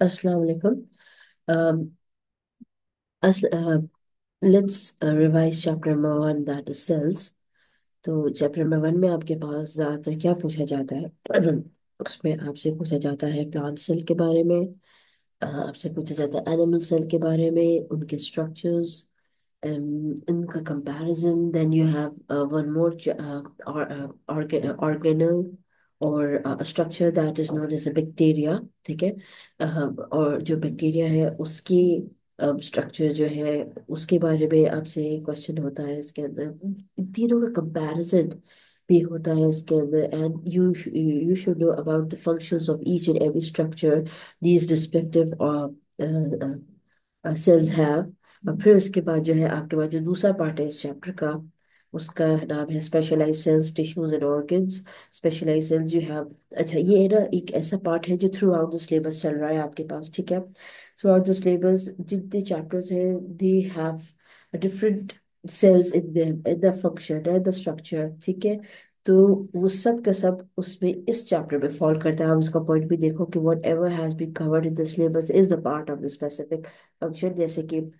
अस्सलाम वालेकुम। um, अस, let's revise chapter number 1 that is cells. तो चैप्टर नंबर 1 में आपके पास ज़्यादातर क्या पूछा जाता है? उसमें आपसे पूछा जाता है प्लांट सेल के बारे में। आपसे पूछा जाता है एनिमल सेल के बारे में, उनके structures, in comparison, then you have one more organelle or a structure that is known as a bacteria। ठीक है। और जो बैक्टीरिया है उसकी स्ट्रक्चर जो है उसके बारे में आपसे क्वेश्चन होता है इसके अंदर। इन तीनों का कंपैरिजन भी होता है इसके अंदर, and you should know about the functions of each and every structure these respective cells have. और फिर उसके बाद जो है आपके पास जो दूसरा पार्ट है इस चैप्टर का, उसका नाम है specialise cells, tissues and organs. Specialise cells you have, अच्छा ये है ना एक ऐसा पार्ट है जो थ्रू आउट द सिलेबस चल रहा है आपके पास। ठीक है। थ्रू आउट द सिलेबस जितने चैप्टर्स हैं they have different cells in them, in the function and the structure. ठीक है। तो वो सब का सब उसमें इस चैप्टर में फॉल करता है। आप उसका पॉइंट भी देखो कि whatever has been covered in the syllabus is the part of the specific function. जैसे कि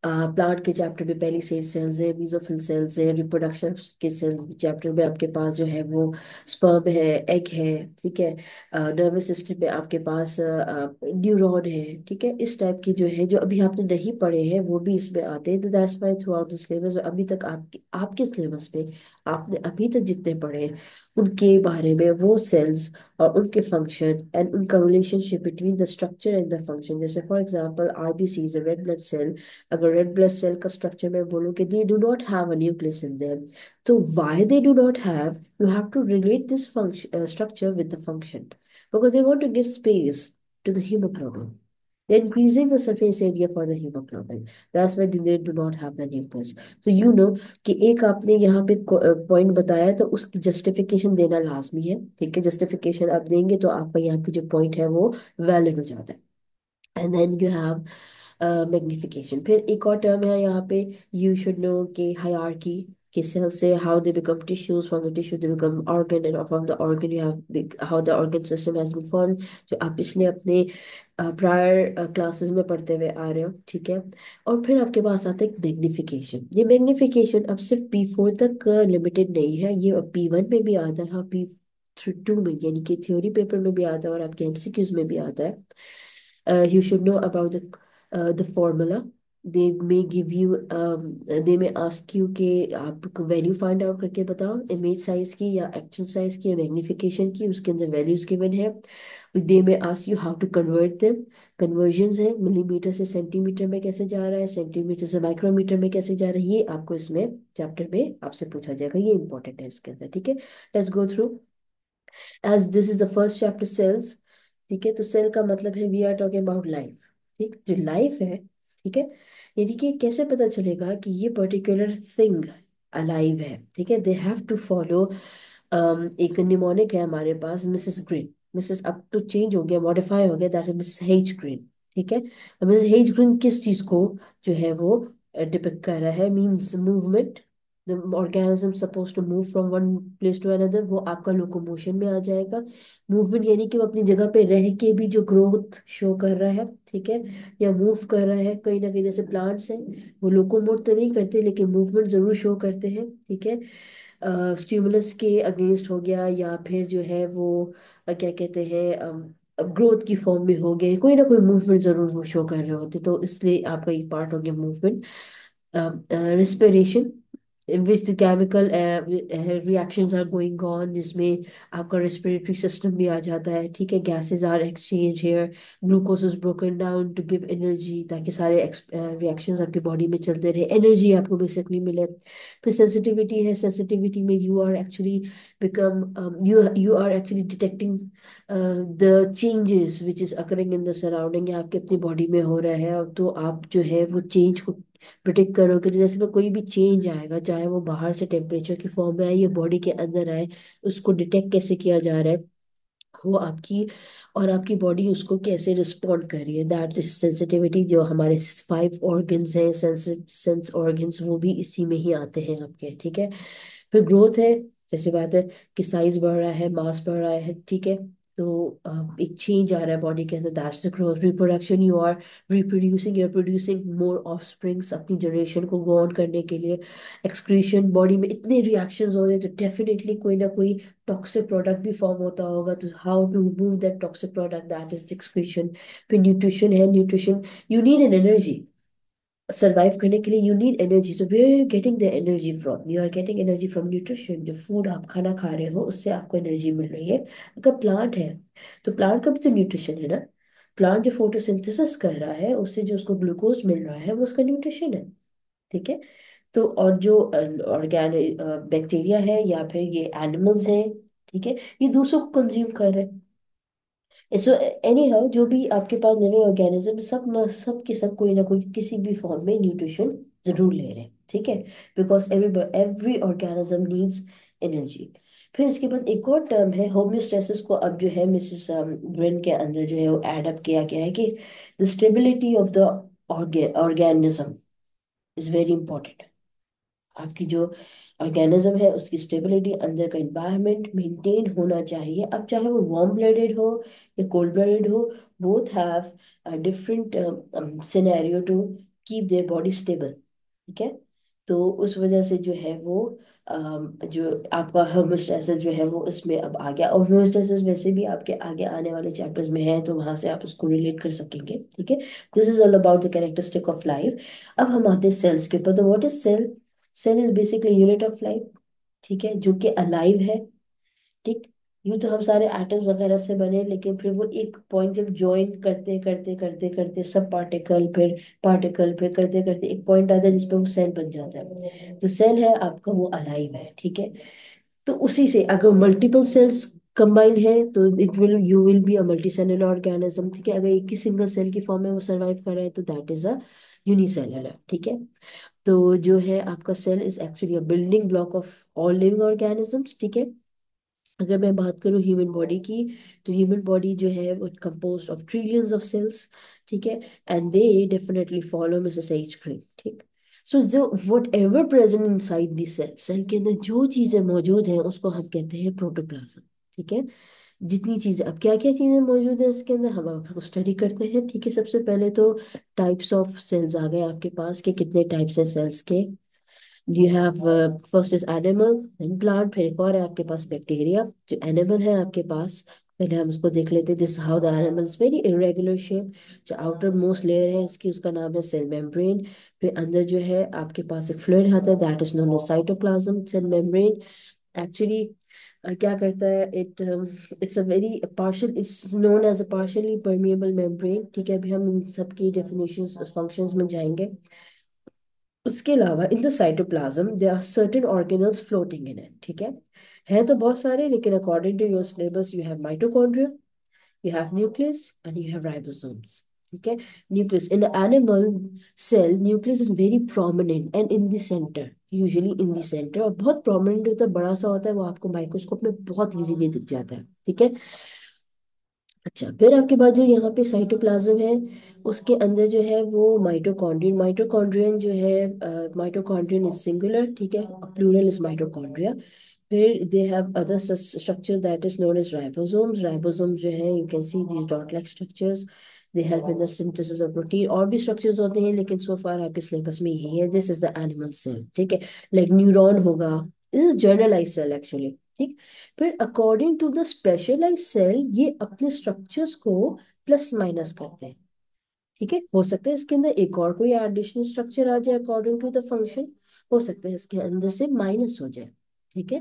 प्लांट के चैप्टर में पहली सेल सेल्स है, मीजोफिल सेल्स है, रिप्रोडक्शन के सेल्स चैप्टर में आपके पास जो है वो स्पर्म है, एग है। ठीक है। नर्वस सिस्टम में आपके पास न्यूरॉन है। ठीक है। इस टाइप की जो है जो अभी आपने नहीं पढ़े हैं वो भी इसमें आते हैं। तो that's why through out the syllabus अभी तक आपके आपके सिलेबस में आपने अभी तक जितने पढ़े हैं उनके बारे में वो सेल्स और उनके फंक्शन एंड उनका relationship between the structure and the function. जैसे for example RBC is a red blood cell. अगर रेड ब्लड सेल का स्ट्रक्चर मैं बोलूँ कि they do not have a nucleus in them, तो why they do not have, you have to relate this function structure with the function, because they want to give space to the hemoglobin, they're increasing the surface area for the hemoglobin, that's why they do not have the nucleus। so you know कि एक आपने यहाँ पे point बताया तो उसकी justification देना लाजमी है। ठीक है। जस्टिफिकेशन आप देंगे तो आपका यहाँ पे जो पॉइंट है वो वैलिड हो जाता है। And then you have magnification. फिर एक और टर्म है यहाँ पे, यू शुड नो कि हायरार्की के सेल से how they become tissues, from the tissue they become organ, and from the organ you have how the organ system has been form, जो आप पिछले अपने प्रायर क्लासेस में पढ़ते हुए आ रहे हो। ठीक है। और फिर आपके पास आता है मैग्निफिकेशन। ये मैग्निफिकेशन अब सिर्फ P4 तक लिमिटेड नहीं है, ये P1 में भी आता है, हाँ P2 में यानी कि थ्योरी पेपर में भी आता है और आपके एमसीक्यूज में भी आता है। You should know about the formula। they may give you they may ask you कि आप वैल्यू फाइंड आउट करके बताओ इमेज साइज की या एक्चुअल साइज की या मैग्निफिकेशन की, उसके अंदर वैल्यूज गिवन है। they may ask you how to convert them। Convergence है, मिलीमीटर से सेंटीमीटर में कैसे जा रहा है, सेंटीमीटर से माइक्रोमीटर में कैसे जा रहा है, ये आपको इसमें चैप्टर में आपसे पूछा जाएगा, ये इंपॉर्टेंट है इसके अंदर। ठीक है। Let's go through as this is the first chapter cells. ठीक है। तो सेल का मतलब है we are talking about life. ठीक, जो लाइफ है। ठीक है। यानी कि कैसे पता चलेगा कि ये पर्टिकुलर थिंग अलाइव है। ठीक है। दे हैव टू फॉलो एक निमोनिक है हमारे पास, मिसेस ग्रीन। मिसेस अब तो चेंज हो गया, मॉडिफाई हो गया, that is Mrs H green. ठीक है। अब मिसेस हेच ग्रीन किस चीज को जो है वो डिपिक्ट कर रहा है, means movement. The organism suppose to move from one place to another, वो आपका लोकोमोशन में आ जाएगा। मूवमेंट यानी कि वो अपनी जगह पे रह के भी जो ग्रोथ शो कर रहा है। ठीक है। या मूव कर रहा है कहीं ना कहीं, जैसे प्लांट्स हैं वो लोकोमोट तो नहीं करते लेकिन मूवमेंट जरूर शो करते हैं। ठीक है। स्टिमुलस के अगेंस्ट हो गया, या फिर जो है वो क्या कहते हैं ग्रोथ की फॉर्म में हो गए, कोई ना कोई मूवमेंट जरूर वो शो कर रहे होते, तो इसलिए आपका ये पार्ट हो गया movement. respiration, in which the chemical reactions are going on, जिसमें आपका respiratory system भी आ जाता है। ठीक है। gases are exchanged here, glucose is broken down to give energy, ताकि सारे reactions आपकी बॉडी में चलते रहे, एनर्जी आपको बेसिकली मिले। फिर सेंसिटिविटी है, सेंसिटिविटी में you are actually become you are actually detecting the changes which is occurring in the surrounding, आपके अपनी बॉडी में हो रहा है, तो आप जो है वो चेंज को प्रिडिक्ट करोगे। तो जैसे में कोई भी चेंज आएगा, चाहे वो बाहर से टेम्परेचर की फॉर्म में आए या बॉडी के अंदर आए, उसको डिटेक्ट कैसे किया जा रहा है, वो आपकी और आपकी बॉडी उसको कैसे रिस्पॉन्ड कर रही है, दैट इज सेंसिटिविटी। जो हमारे 5 ऑर्गन्स हैं, सेंस ऑर्गन्स, वो भी इसी में ही आते हैं आपके। ठीक है। फिर ग्रोथ है, जैसे बात है कि साइज बढ़ रहा है, मास बढ़ रहा है। ठीक है। तो एक चेंज आ रहा है बॉडी के अंदर, that's the growth. Reproduction, you are reproducing, you are producing more offsprings अपनी जनरेशन को गो ऑन करने के लिए। एक्सक्रीशन, बॉडी में इतने रिएक्शंस हो रहे हैं तो डेफिनेटली कोई ना कोई टॉक्सिक प्रोडक्ट भी फॉर्म होता होगा, तो how to remove that toxic product, that is the excretion. फिर न्यूट्रिशन है, nutrition, you need an energy. Survive करने के लिए you need energy, so where are you getting the energy from? You are getting energy from nutrition. जो food आप खाना खा रहे हो उससे आपको एनर्जी मिल रही है। अगर प्लांट है तो प्लांट का भी तो न्यूट्रिशन है ना। प्लांट जो फोटोसिंथेसिस कर रहा है उससे जो उसको ग्लूकोज मिल रहा है वो उसका न्यूट्रिशन है। ठीक है। तो और जो ऑर्गेनिक बैक्टीरिया है या फिर ये एनिमल्स हैं, ठीक है, ये दूसरों को कंज्यूम कर रहे हैं। सो एनी हाउ, जो भी आपके पास नए ऑर्गेनिज्म, सब न सब के सब कोई ना कोई किसी भी फॉर्म में न्यूट्रिशन जरूर ले रहे हैं। ठीक है, because every every organism needs energy. फिर इसके बाद एक और टर्म है होम्योस्टेसिस, को अब जो है मिसेस ग्रिन के अंदर जो है वो एड अप किया गया है कि the stability of the organism is very important. आपकी जो ऑर्गेनिज्म है उसकी स्टेबिलिटी, अंदर का इन्वायरमेंट मेंटेन होना चाहिए। अब चाहे वो वार्म ब्लडेड हो या कोल्ड ब्लडेड हो, both have different scenario to keep their body stable. ठीक है। तो उस वजह से जो है वो जो आपका होम्योस्टेसिस जो है वो इसमें अब आ गया। और होम्योस्टेसिस वैसे भी आपके आगे आने वाले चैप्टर्स में है, तो वहां से आप उसको रिलेट कर सकेंगे। ठीक है। This is all about the characteristic of life. अब हम आते हैं सेल्स के ऊपर। तो what is cell? Cell is basically unit of life. ठीक है, जो कि अलाइव है। ठीक। यूं तो हम सारे एटम्स वगैरह से बने, लेकिन फिर वो एक पॉइंट जब ज्वाइन करते करते करते करते सब पार्टिकल फिर करते करते एक पॉइंट आता है जिसपे वो सेल बन जाता है। जो सेल है आपका वो अलाइव है। ठीक है। तो उसी से अगर मल्टीपल सेल्स कंबाइंड है तो it will you will be a multi cellular organism. ठीक है। अगर एक ही सिंगल सेल की फॉर्म में वो सर्वाइव कर रहा है तो दैट इज अ यूनिसेलुलर। ठीक है। तो जो है आपका cell is actually a building block of all living organisms. ठीक है। अगर मैं बात करूं ह्यूमन बॉडी की, तो ह्यूमन बॉडी जो है वो compose of trillions of cells. ठीक है। And they definitely follow Mrs H Green. ठीक। सो जो whatever present inside the cell, cell के अंदर जो चीजें मौजूद हैं उसको हम कहते हैं प्रोटोप्लाज्म। ठीक है। जितनी चीजें, अब क्या क्या चीजें मौजूद है इसके अंदर हम आपको स्टडी करते हैं। ठीक है। सबसे पहले तो टाइप्स ऑफ सेल्स आ गए आपके पास कि कितने टाइप्स हैं सेल्स के। You have first is animal, then plant, फिर एक और है आपके पास बैक्टीरिया। जो एनिमल है आपके पास, पहले हम उसको देख लेते हैं। This how the animal is very irregular shape. जो आउटर मोस्ट लेयर है इसकी, उसका नाम है सेल मेम्ब्रेन। फिर अंदर जो है आपके पास एक फ्लूइड आता है, that is known as cytoplasm. Cell membrane actually क्या करता है, it's a very partial, it's known as a partially permeable membrane. ठीक है। अभी हम इन सबकी डेफिनेशंस फंक्शंस में जाएंगे। उसके अलावा in the cytoplasm there are certain organelles floating in it. ठीक है तो बहुत सारे, लेकिन according to your syllabus you have mitochondria, you have nucleus and you have ribosomes. ठीक है। nucleus in an animal cell, nucleus is very prominent and in the center, usually in the center, और बहुत prominent होता है, बड़ा सा होता है, वो आपको माइक्रोस्कोप में बहुत इजीली दिख जाता है। ठीक है। अच्छा, फिर आपके पास जो यहाँ पे साइटोप्लाज्म है उसके अंदर जो है वो माइटोकॉन्ड्रियन, माइटोकॉन्ड्रियन जो है माइटोकॉन्ड्रियन इज सिंगुलर। ठीक है। Plural is mitochondria. फिर they have other structure that is known as ribosomes. Ribosomes जो है you can see these dot like structures, they help in the synthesis of protein. और भी structures होते हैं लेकिन सो फार आपके सिलेबस में यही है। This is the animal cell. ठीक है। लाइक न्यूरॉन होगा, this is generalise cell actually. ठीक। फिर according to the specialise cell ये अपने स्ट्रक्चर्स को प्लस माइनस करते हैं। ठीक है। हो सकता है इसके अंदर एक और कोई एडिशनल स्ट्रक्चर आ जाए अकॉर्डिंग टू द फंक्शन, हो सकता है इसके अंदर से माइनस हो जाए। ठीक है।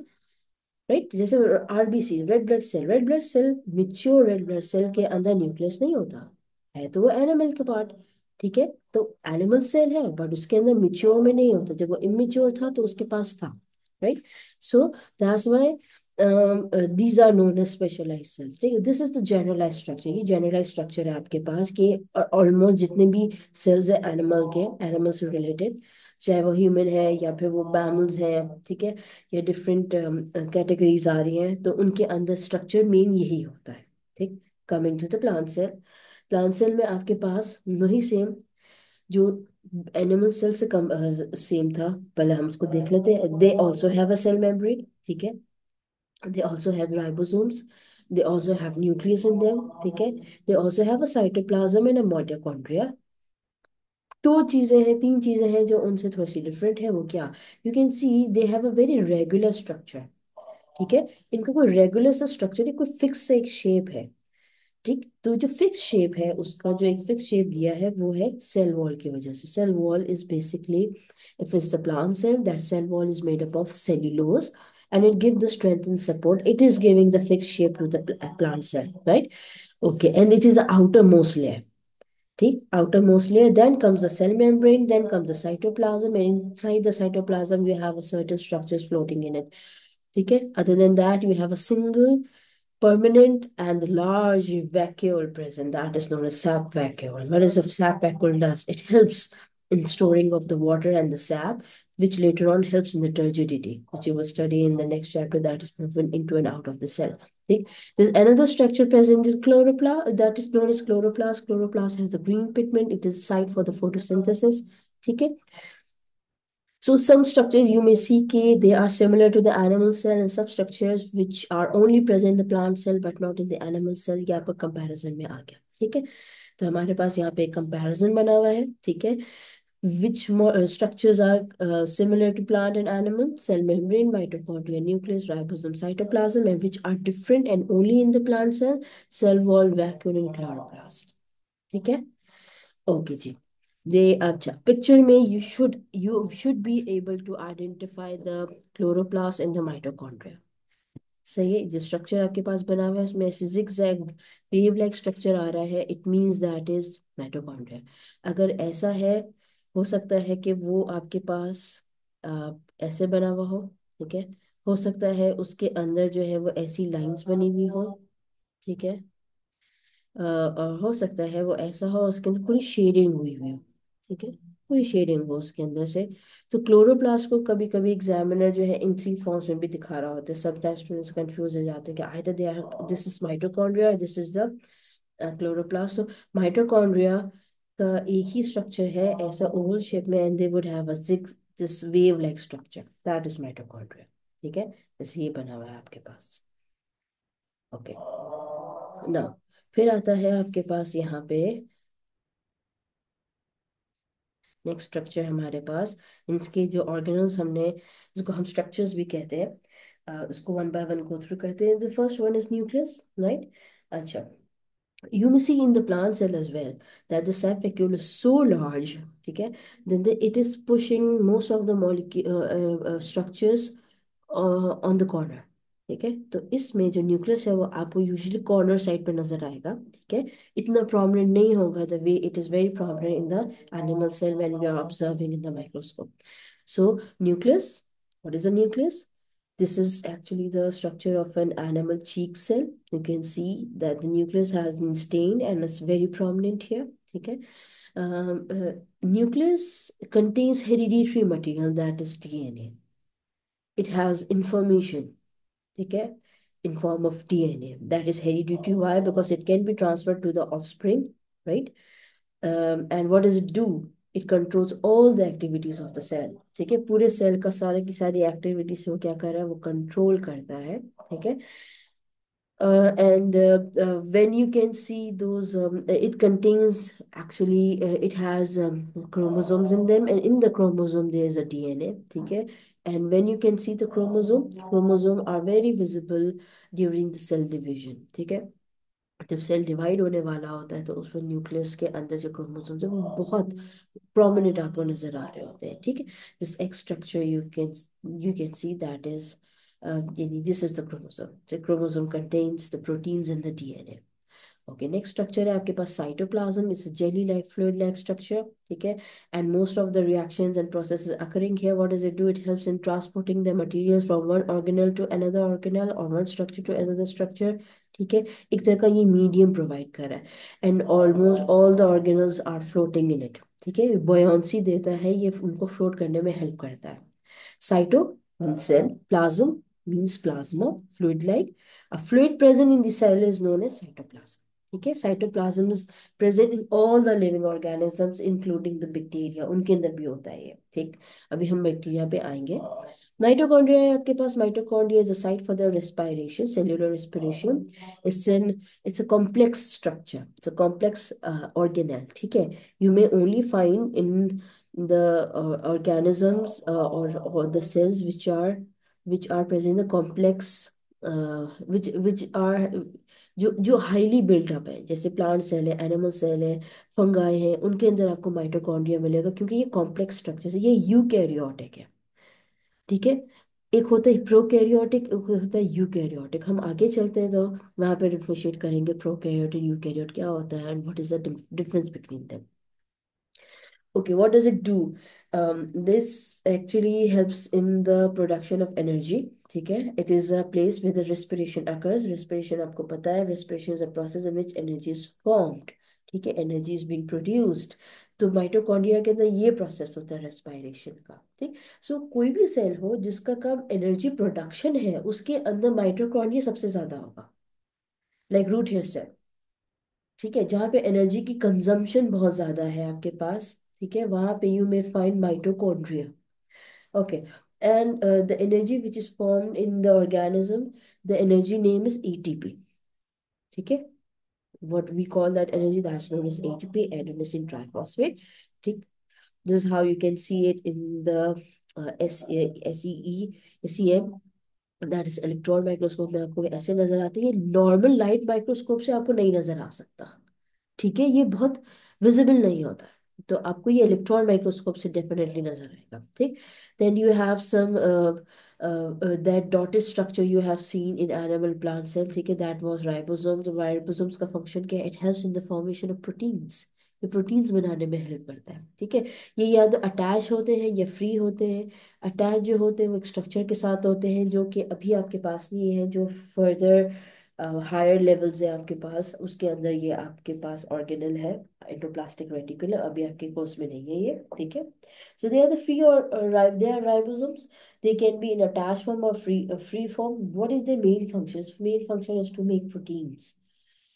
राइट। जैसे RBC, red blood cell, red blood cell, mature red blood cell के अंदर न्यूक्लियस नहीं होता है, तो वो एनिमल के पार्ट। ठीक है। तो एनिमल सेल है बट उसके अंदर मिच्योर में नहीं होता, जब वो इमेच्योर था तो उसके पास था। Right. So that's why these are known as specialized cells। ठीक है। This is the generalise structure, ये जनरलाइज स्ट्रक्चर है आपके पास कि ऑलमोस्ट जितने भी सेल्स है एनिमल के, एनिमल से रिलेटेड, चाहे वो ह्यूमन है या फिर वो मैमल्स हैं। ठीक है। ये डिफरेंट कैटेगरीज आ रही हैं, तो उनके अंदर स्ट्रक्चर मेन यही होता है। ठीक। Coming to the plant cell, plant cell में आपके पास वही सेम जो एनिमल सेल से कम सेम था, पहले हम उसको देख लेते हैं। They also have a cell membrane. ठीक है। they also have ribosomes, They also have nucleus in them, ठीक है. They also have a cytoplasm and a mitochondria. दो चीजें हैं, तीन चीजें हैं जो उनसे थोड़ी सी डिफरेंट है. वो क्या? You can C they have a very regular structure. ठीक है. इनका कोई रेगुलर सा स्ट्रक्चर है, कोई फिक्स एक शेप है. ठीक. तो जो फिक्स शेप है, उसका जो एक फिक्स शेप दिया है वो है सेल वॉल की वजह से. Cell wall is basically, if it's the plant cell, that cell wall is made up of cellulose, and it gives the strength and support. It is giving the fixed shape to the plant cell, right? Okay, and it is the outermost layer. ठीक. Outermost layer, then comes the cell membrane, then comes the cytoplasm, and inside the cytoplasm you have a certain structures floating in it. ठीक है. Other than that, you have a single permanent and large vacuole present, that is known as sap vacuole. What is a sap vacuole does? It helps in storing of the water and the sap, which later on helps in the turgidity, which you will study in the next chapter, that is movement into and out of the cell. Okay. There's another structure present in chloroplast, that is known as chloroplast. Chloroplast has the green pigment. It is site for the photosynthesis. Okay. So some structures you may see they are similar to the animal cell, and some structures which are only present in the plant cell but not in the animal cell. ये आपका comparison में आ गया. ठीक है. तो हमारे पास यहाँ पे एक comparison बना हुआ है. ठीक है. Which more structures are similar to plant and animal? Cell membrane, mitochondria, nucleus, ribosome, cytoplasm, and which are different and only in the plant cell? Cell wall, vacuole, and chloroplast. ठीक है. Okay जी. दे अच्छा, picture में you should be able to identify the chloroplast and the mitochondria. सही है. जो structure आपके पास बना हुआ है उसमें ऐसे zigzag वेव लाइक स्ट्रक्चर आ रहा है, it means that is mitochondria. अगर ऐसा है, हो सकता है कि वो आपके पास ऐसे बना हुआ हो. ठीक है. हो सकता है उसके अंदर जो है वो ऐसी लाइंस बनी हुई हो. ठीक है. हो सकता है वो ऐसा हो उसके अंदर पूरी शेडिंग हुई हुई हो. ठीक है. पूरी शेडिंग हो उसके अंदर से. तो क्लोरोप्लास्ट को कभी कभी एग्जामिनर जो है इन थ्री फॉर्म्स में भी दिखा रहा होता है. समटाइम्स स्टूडेंट्स कंफ्यूज हो जाते हैं कि either they are, this is mitochondria, this is the chloroplast. तो माइटोकॉन्ड्रिया का एक ही स्ट्रक्चर है ऐसा ओवल शेप में, and they would have a this wave like structure, that is mitochondria. ठीक है. जैसे ये बना हुआ है आपके पास. ओके. ना, फिर आता है आपके पास यहाँ पे नेक्स्ट स्ट्रक्चर हमारे पास. इनके जो ऑर्गेनल्स हमने, जिसको हम स्ट्रक्चर्स भी कहते हैं, उसको one by one go through करते हैं. The first one is nucleus, right. अच्छा. You may see in the plant cell as well that the sap vacuole is so large, ठीक है, then it is pushing most of the molecule structures on the corner. ठीक है. तो इसमें जो nucleus है वो आपको यूजुअली कॉर्नर साइड पर नजर आएगा. ठीक है. इतना प्रोमिनेंट नहीं होगा the way it is very prominent in the animal cell when we are observing in the microscope. So nucleus, what is the nucleus? This is actually the structure of an animal cheek cell. You can see that the nucleus has been stained and it's very prominent here. Okay. Nucleus contains hereditary material, that is DNA. It has information, okay, in form of DNA. That is hereditary. Why? Because it can be transferred to the offspring, right? And what does it do? It controls all the activities of the cell. ठीक है. पूरे cell का सारे की सारी activities वो क्या कर रहा है, वो कंट्रोल करता है. ठीक है. And when you can see those, it contains actually, it has chromosomes in them, and in the chromosome there is a DNA. Okay. And when you can see the chromosome are very visible during the cell division. Okay. जब cell divide होने वाला होता है तो उसमें nucleus के अंदर जो क्रोमोसोम्स है वो बहुत प्रोमिनेंट आपको नजर आ रहे होते हैं. ठीक है. This x structure you can see that is, this is the chromosome. The chromosome contains the proteins and the DNA. Okay. Next structure है आपके पास cytoplasm. It's jelly like fluid like structure. ठीक है. And most of the reactions and processes occurring here, what does it do? It helps in transporting the materials from one organelle to another organelle और one structure to another structure. ठीक है. एक तरह का ये medium provide कर रहा है, and almost all the organelles are floating in it. ठीक है. बॉयंसी देता है, ये उनको फ्लोट करने में हेल्प करता है. Cyto means cell, plasm means plasma, fluid like. A fluid present in the cell is known as cytoplasm. ठीक है. Cytoplasm is present in all the living organisms including the bacteria. उनके अंदर भी होता है ये. ठीक. अभी हम बैक्टीरिया पे आएंगे. माइटोकॉन्ड्रिया है आपके पास. Mitochondria is a site for the respiration, cellular respiration. it's an it's a complex structure, it's a complex organelle. ठीक है. You may only find in the organisms or the cells which are present in the complex, which are जो highly built up है, जैसे plant cell है, animal cell है, fungi है, उनके अंदर आपको माइटोकॉन्ड्रिया मिलेगा, क्योंकि ये कॉम्प्लेक्स स्ट्रक्चर है, ये यूकैरियोटिक है. ठीक है. एक होता है प्रोकैरियोटिक, एक होता है यूकैरियोटिक. हम आगे चलते हैं तो वहां पर डिफरेंशिएट करेंगे प्रोकैरियोट एंड यूकैरियोट क्या होता है and what is the difference between them. Okay, what does it do? This actually helps in the production of energy. ठीक है. It is a place where the respiration occurs. Respiration आपको पता है, respiration is a process in which energy is formed. ठीक है. Energy is being produced. तो mitochondria के अंदर ये प्रोसेस होता है रेस्पिरेशन का. ठीक. सो कोई भी सेल हो जिसका काम एनर्जी प्रोडक्शन है, उसके अंदर माइटोकॉन्ड्रिया सबसे ज्यादा होगा. Like root hair cell. ठीक है. जहाँ पे एनर्जी की कंजम्पशन बहुत ज्यादा है आपके पास, ठीक है, वहां पे you may find mitochondria. Okay. And the energy which is formed in the organism, the energy name is ATP. ठीक है. what we call that energy, that's known as ATP, adenosine triphosphate. ठीक. This is how you can see it in the SEM, that is electron microscope में आपको ऐसे नजर आते हैं. ये नॉर्मल लाइट माइक्रोस्कोप से आपको नहीं नजर आ सकता. ठीक है. ये बहुत विजिबल नहीं होता है, तो आपको ये इलेक्ट्रॉन माइक्रोस्कोप से डेफिनेटली नजर आएगा. ठीक. Then you have some that dotted structure you have seen in animal plant cell. ठीक है. That was ribosome. तो राइबोसोम्स का फंक्शन क्या है? It helps in the formation of proteins. ये प्रोटीन्स बनाने में हेल्प करता है. ठीक है. ये या तो अटैच होते हैं या फ्री होते हैं. अटैच जो होते हैं वो एक स्ट्रक्चर के साथ होते हैं जो कि अभी आपके पास नहीं है, जो फर्दर हायर लेवल्स है आपके पास, उसके अंदर ये आपके पास ऑर्गेनल है, एंडोप्लास्टिक रेटिकुलम. अभी आपके कोर्स में नहीं है ये. ठीक है. So they are the free और they are ribosomes. They can be in attach form और free form. What is their main function? Main function is to make proteins.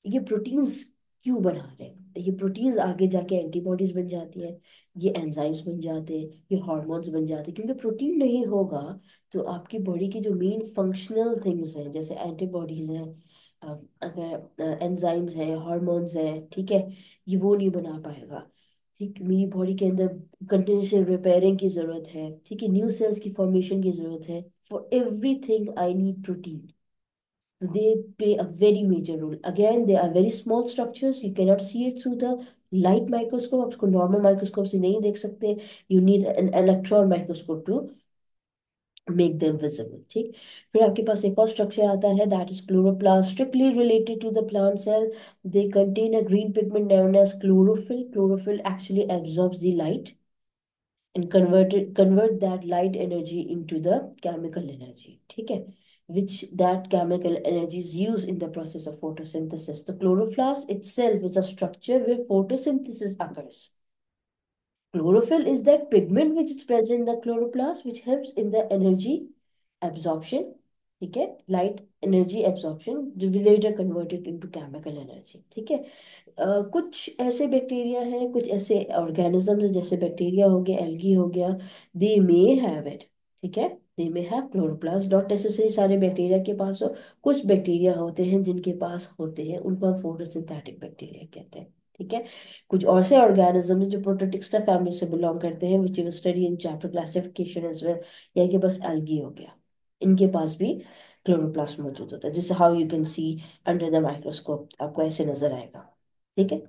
ये प्रोटीन्स क्यों बना रहे हैं? ये प्रोटीन्स आगे जाके एंटीबॉडीज बन जाती है, ये एंजाइम्स बन जाते हैं, ये हार्मोन्स बन जाते हैं. क्योंकि प्रोटीन नहीं होगा तो आपकी बॉडी की जो मेन फंक्शनल थिंग्स हैं, जैसे एंटीबॉडीज हैं, अगर एंजाइम्स हैं, हार्मोन्स हैं, ठीक है, ये वो नहीं बना पाएगा. ठीक. मेरी बॉडी के अंदर कंटिन्यूसली रिपेयरिंग की जरूरत है. ठीक है. न्यू सेल्स की फॉर्मेशन की जरूरत है. For everything I need protein. So they play a very major role. Again, they are very small structures. You cannot see it through the light microscope. आप उसको normal microscope से नहीं देख सकते. You need an electron microscope to make them visible. ठीक. फिर आपके पास एक और structure आता है, that is chloroplast, strictly related to the plant cell. They contain a green pigment known as chlorophyll. Chlorophyll actually absorbs the light and convert that light energy into the chemical energy. ठीक है. Which that chemical energy is used in the process of photosynthesis. The chloroplast itself is a structure where photosynthesis occurs. Chlorophyll is that pigment which is present in the chloroplast which helps in the energy absorption. ठीक है. Light energy absorption later converted into chemical energy. ठीक है. कुछ ऐसे bacteria हैं, कुछ ऐसे organisms जैसे बैक्टीरिया हो गया, एल्गी हो गया, दे मे हैव इट. ठीक है. They may have chloroplast. Not necessary सारे बैक्टीरिया के पास हो. कुछ बैक्टीरिया होते हैं जिनके पास होते हैं, उनको हम फोटोसिंथेटिक बैक्टीरिया कहते हैं. ठीक है. कुछ और से ऑर्गेनिज्म जो प्रोटोटिक्स्टा फैमिली से बिलोंग करते हैं, which you study in chapter classification as well, या कि बस एल्गी हो गया, इनके पास भी क्लोरोप्लास्ट मौजूद होता है. जिससे how you can C under the microscope, आपको ऐसे नजर आएगा. ठीक है.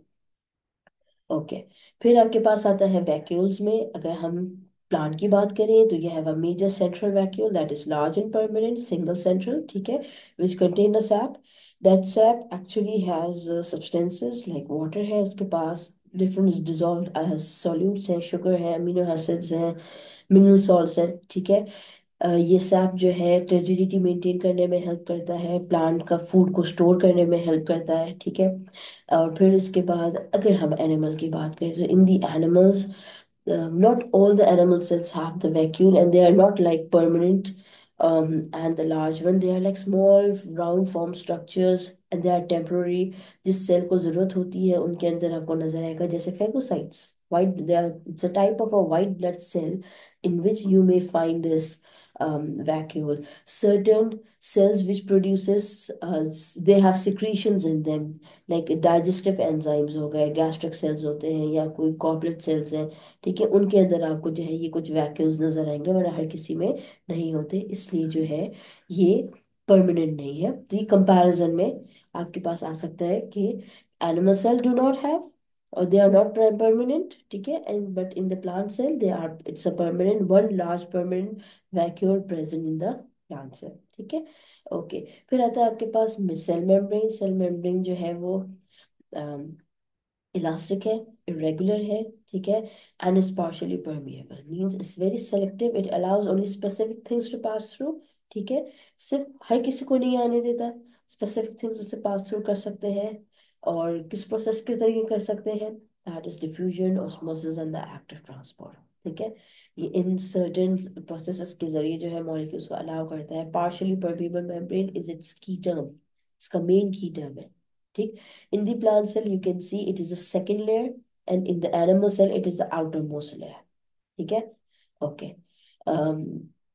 ओके. फिर आपके पास आता है वैक्यूल्स में. अगर हम प्लांट की बात करें तो यह have a major central vacuole that is large and permanent single central. ठीक है. Which contain a sap. That sap actually has substances like water है उसके पास, डिफरेंट डिजॉल्व सॉल्यूट्स हैं, शुगर है, अमीनो एसिड्स हैं, मिनरल सॉल्ट्स हैं. ठीक है. ये सैप जो है टर्जिडिटी मेंटेन करने में हेल्प करता है, प्लांट का फूड को स्टोर करने में हेल्प करता है. ठीक है. और फिर इसके बाद अगर हम एनिमल की बात करें तो in the animals, not all the animal cells have the vacuole and they are not like permanent, and the large one they are like small round form structures and they are temporary. जिस cell को जरूरत होती है उनके अंदर आपको नजर आएगा, जैसे phagocytes. White, they are, it's a type of a white blood cell in which you may find this vacuole. Certain cells which produces, they have secretions in them, like digestive enzymes हो गए, gastric cells होते हैं, या कोई goblet cells हैं, ठीक है, उनके अंदर आपको जो है ये कुछ वैक्यूल्स नजर आएंगे, वरना हर किसी में नहीं होते, इसलिए जो है ये परमानेंट नहीं है। तो ये कंपैरिजन में आपके पास आ सकता है कि animal cell do not have, or they are not permanent, ठीक है, and but in the plant cell they are, it's a permanent, one large permanent vacuole present in the plant cell, ठीक है। Okay, फिर आता है आपके पास cell membrane. Cell membrane जो है वो इलास्टिक है, irregular है, ठीक है, and is partially permeable, means it's very selective, it allows only specific things to pass through, ठीक है, सिर्फ हर किसी को नहीं आने देता, specific things उससे pass through कर सकते हैं। और किस प्रोसेस के जरिए कर सकते हैं, that is diffusion, osmosis and the active transport, ठीक है। ये इन certain processes के जरिए जो है molecules को allow करता है। partially permeable membrane is its key term, इसका main key term है, ठीक। In the plant cell, you can see it is the second layer, and in the animal cell, it is the outermost layer, ठीक है। Okay,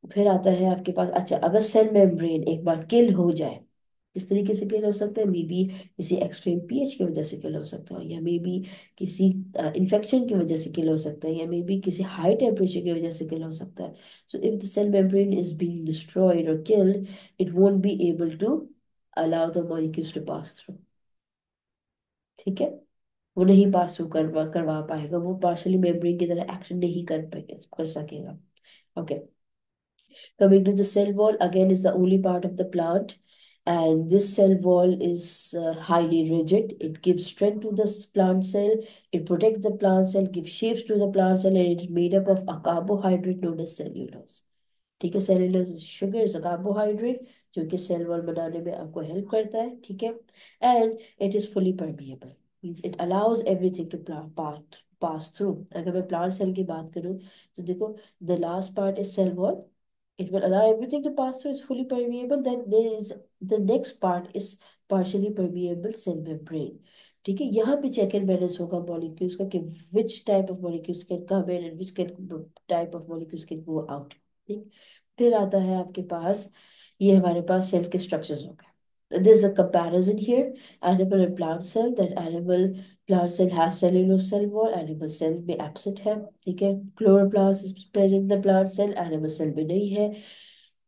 फिर आता है आपके पास, अच्छा, अगर सेल मेम्ब्रेन एक बार किल हो जाए, किस तरीके से किल हो सकता है, मे बी किसी एक्सट्रीम पीएच की वजह से किल हो सकता है, या मे बी किसी इन्फेक्शन की वजह से किल हो सकता है, या मे बी किसी हाई टेम्परेचर की वजह से किल हो सकता है। So if the cell membrane is being destroyed और killed, it won't be able to allow the molecules to pass through, ठीक है, वो नहीं पास थ्रू करवा करवा पाएगा, वो पार्शियली मेम्ब्रेन की तरह एक्शन नहीं कर पाएगा, कर सकेगा। Okay, coming to the cell wall, again is the only part of the plant, and this cell wall is highly rigid. It gives strength to this plant cell, it protects the plant cell, gives shapes to the plant cell, and it is made up of a carbohydrate known as cellulose, ठीक है। Cellulose sugar is a carbohydrate जो कि cell wall बनाने में आपको help करता है, ठीक है। And it is fully permeable, means it allows everything to pass through. अगर मैं प्लांट सेल की बात करूं तो देखो, the last part is cell wall, it will allow everything to pass through, is fully permeable, then there is the next part is partially permeable cell membrane, ठीक है। यहाँ पे चेक एंड बैलेंस होगा मॉलिक्यूल्स का कि which type of molecules can come in and which type of molecules can go out, ठीक। फिर आता है आपके पास, ये हमारे पास सेल के स्ट्रक्चर्स हो गए। There's a comparison here, animal and plant cell, that animal plant cell has cellulose cell wall, animal cell में absent है, ठीक है। Chloroplast is present in the plant cell, animal cell में नहीं है।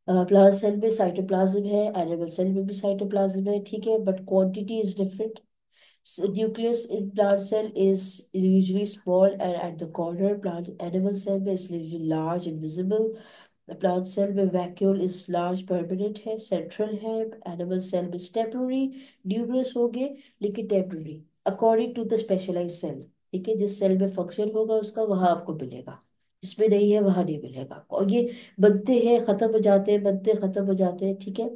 प्लांट सेल में साइटोप्लाज्म है, animal cell में भी साइटोप्लाज्म है, ठीक है, but quantity is different. Nucleus in plant cell is usually small and at the corner. Plant animal cell is usually large and visible. The plant cell में vacuole is large permanent है, central है। animal cell में temporary, numerous होंगे लेकिन temporary, according to the specialized cell, ठीक है। जिस cell में फंक्शन होगा उसका वहां आपको मिलेगा, जिसमें नहीं है वहां नहीं मिलेगा, और ये बनते हैं खत्म हो जाते हैं, बनते हैं खत्म हो जाते हैं, ठीक है।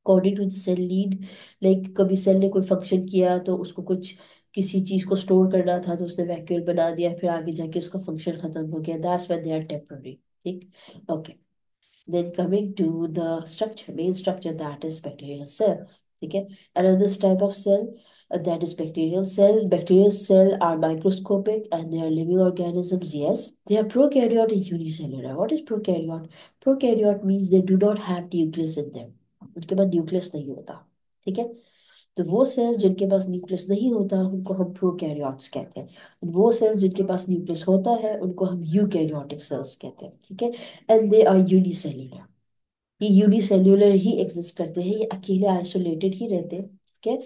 According to the cell need, like कभी सेल ने कोई फंक्शन किया तो उसको कुछ किसी चीज को स्टोर करना था तो उसने वैक्यूल बना दिया, फिर आगे जाके उसका फंक्शन खत्म हो गया, that's when they are temporary, ठीक। Okay, then coming to the structure, main structure, that is bacterial cell, ठीक है। Another type of cell, that is bacterial cell. Bacterial cell are microscopic and they are living organisms. Yes, they are prokaryote and unicellular. What is prokaryote? Prokaryote means they do not have nucleus in them. उनके पास nucleus नहीं होता, ठीक है। तो वो sales जिनके पास nucleus नहीं होता उनको हम प्रोकैरियोट्स कहते हैं। वो सेल्स जिनके पास न्यूक्लियस होता है उनको हम यूकैरियोटिक सेल्स कहते हैं, ठीक है। एंड दे आर यूनिसेल्युलर, ये यूनिसेल्युलर ही एग्जिस्ट करते हैं, ये अकेले आइसोलेटेड ही रहते हैं, ठीक है।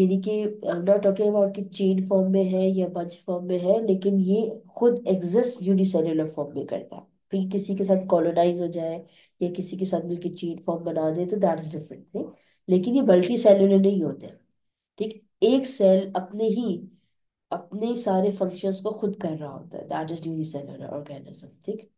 यानी कि नॉट टॉकिंग अबाउट कि चेन फॉर्म में है या बंच फॉर्म में है, लेकिन ये खुद एग्जिस्ट यूनिसेल्युलर फॉर्म में करता है। फिर किसी के साथ कॉलोनाइज हो जाए या किसी के साथ मिलकर चेन फॉर्म बना दे तो दैट इज डिफरेंट थिंग, लेकिन ये मल्टी सेल्युलर नहीं होते, ठीक। एक सेल अपने सारे फंक्शंस को खुद कर रहा होता है, दैट इज यूनिसेल्युलर ऑर्गेनिज्म, ठीक।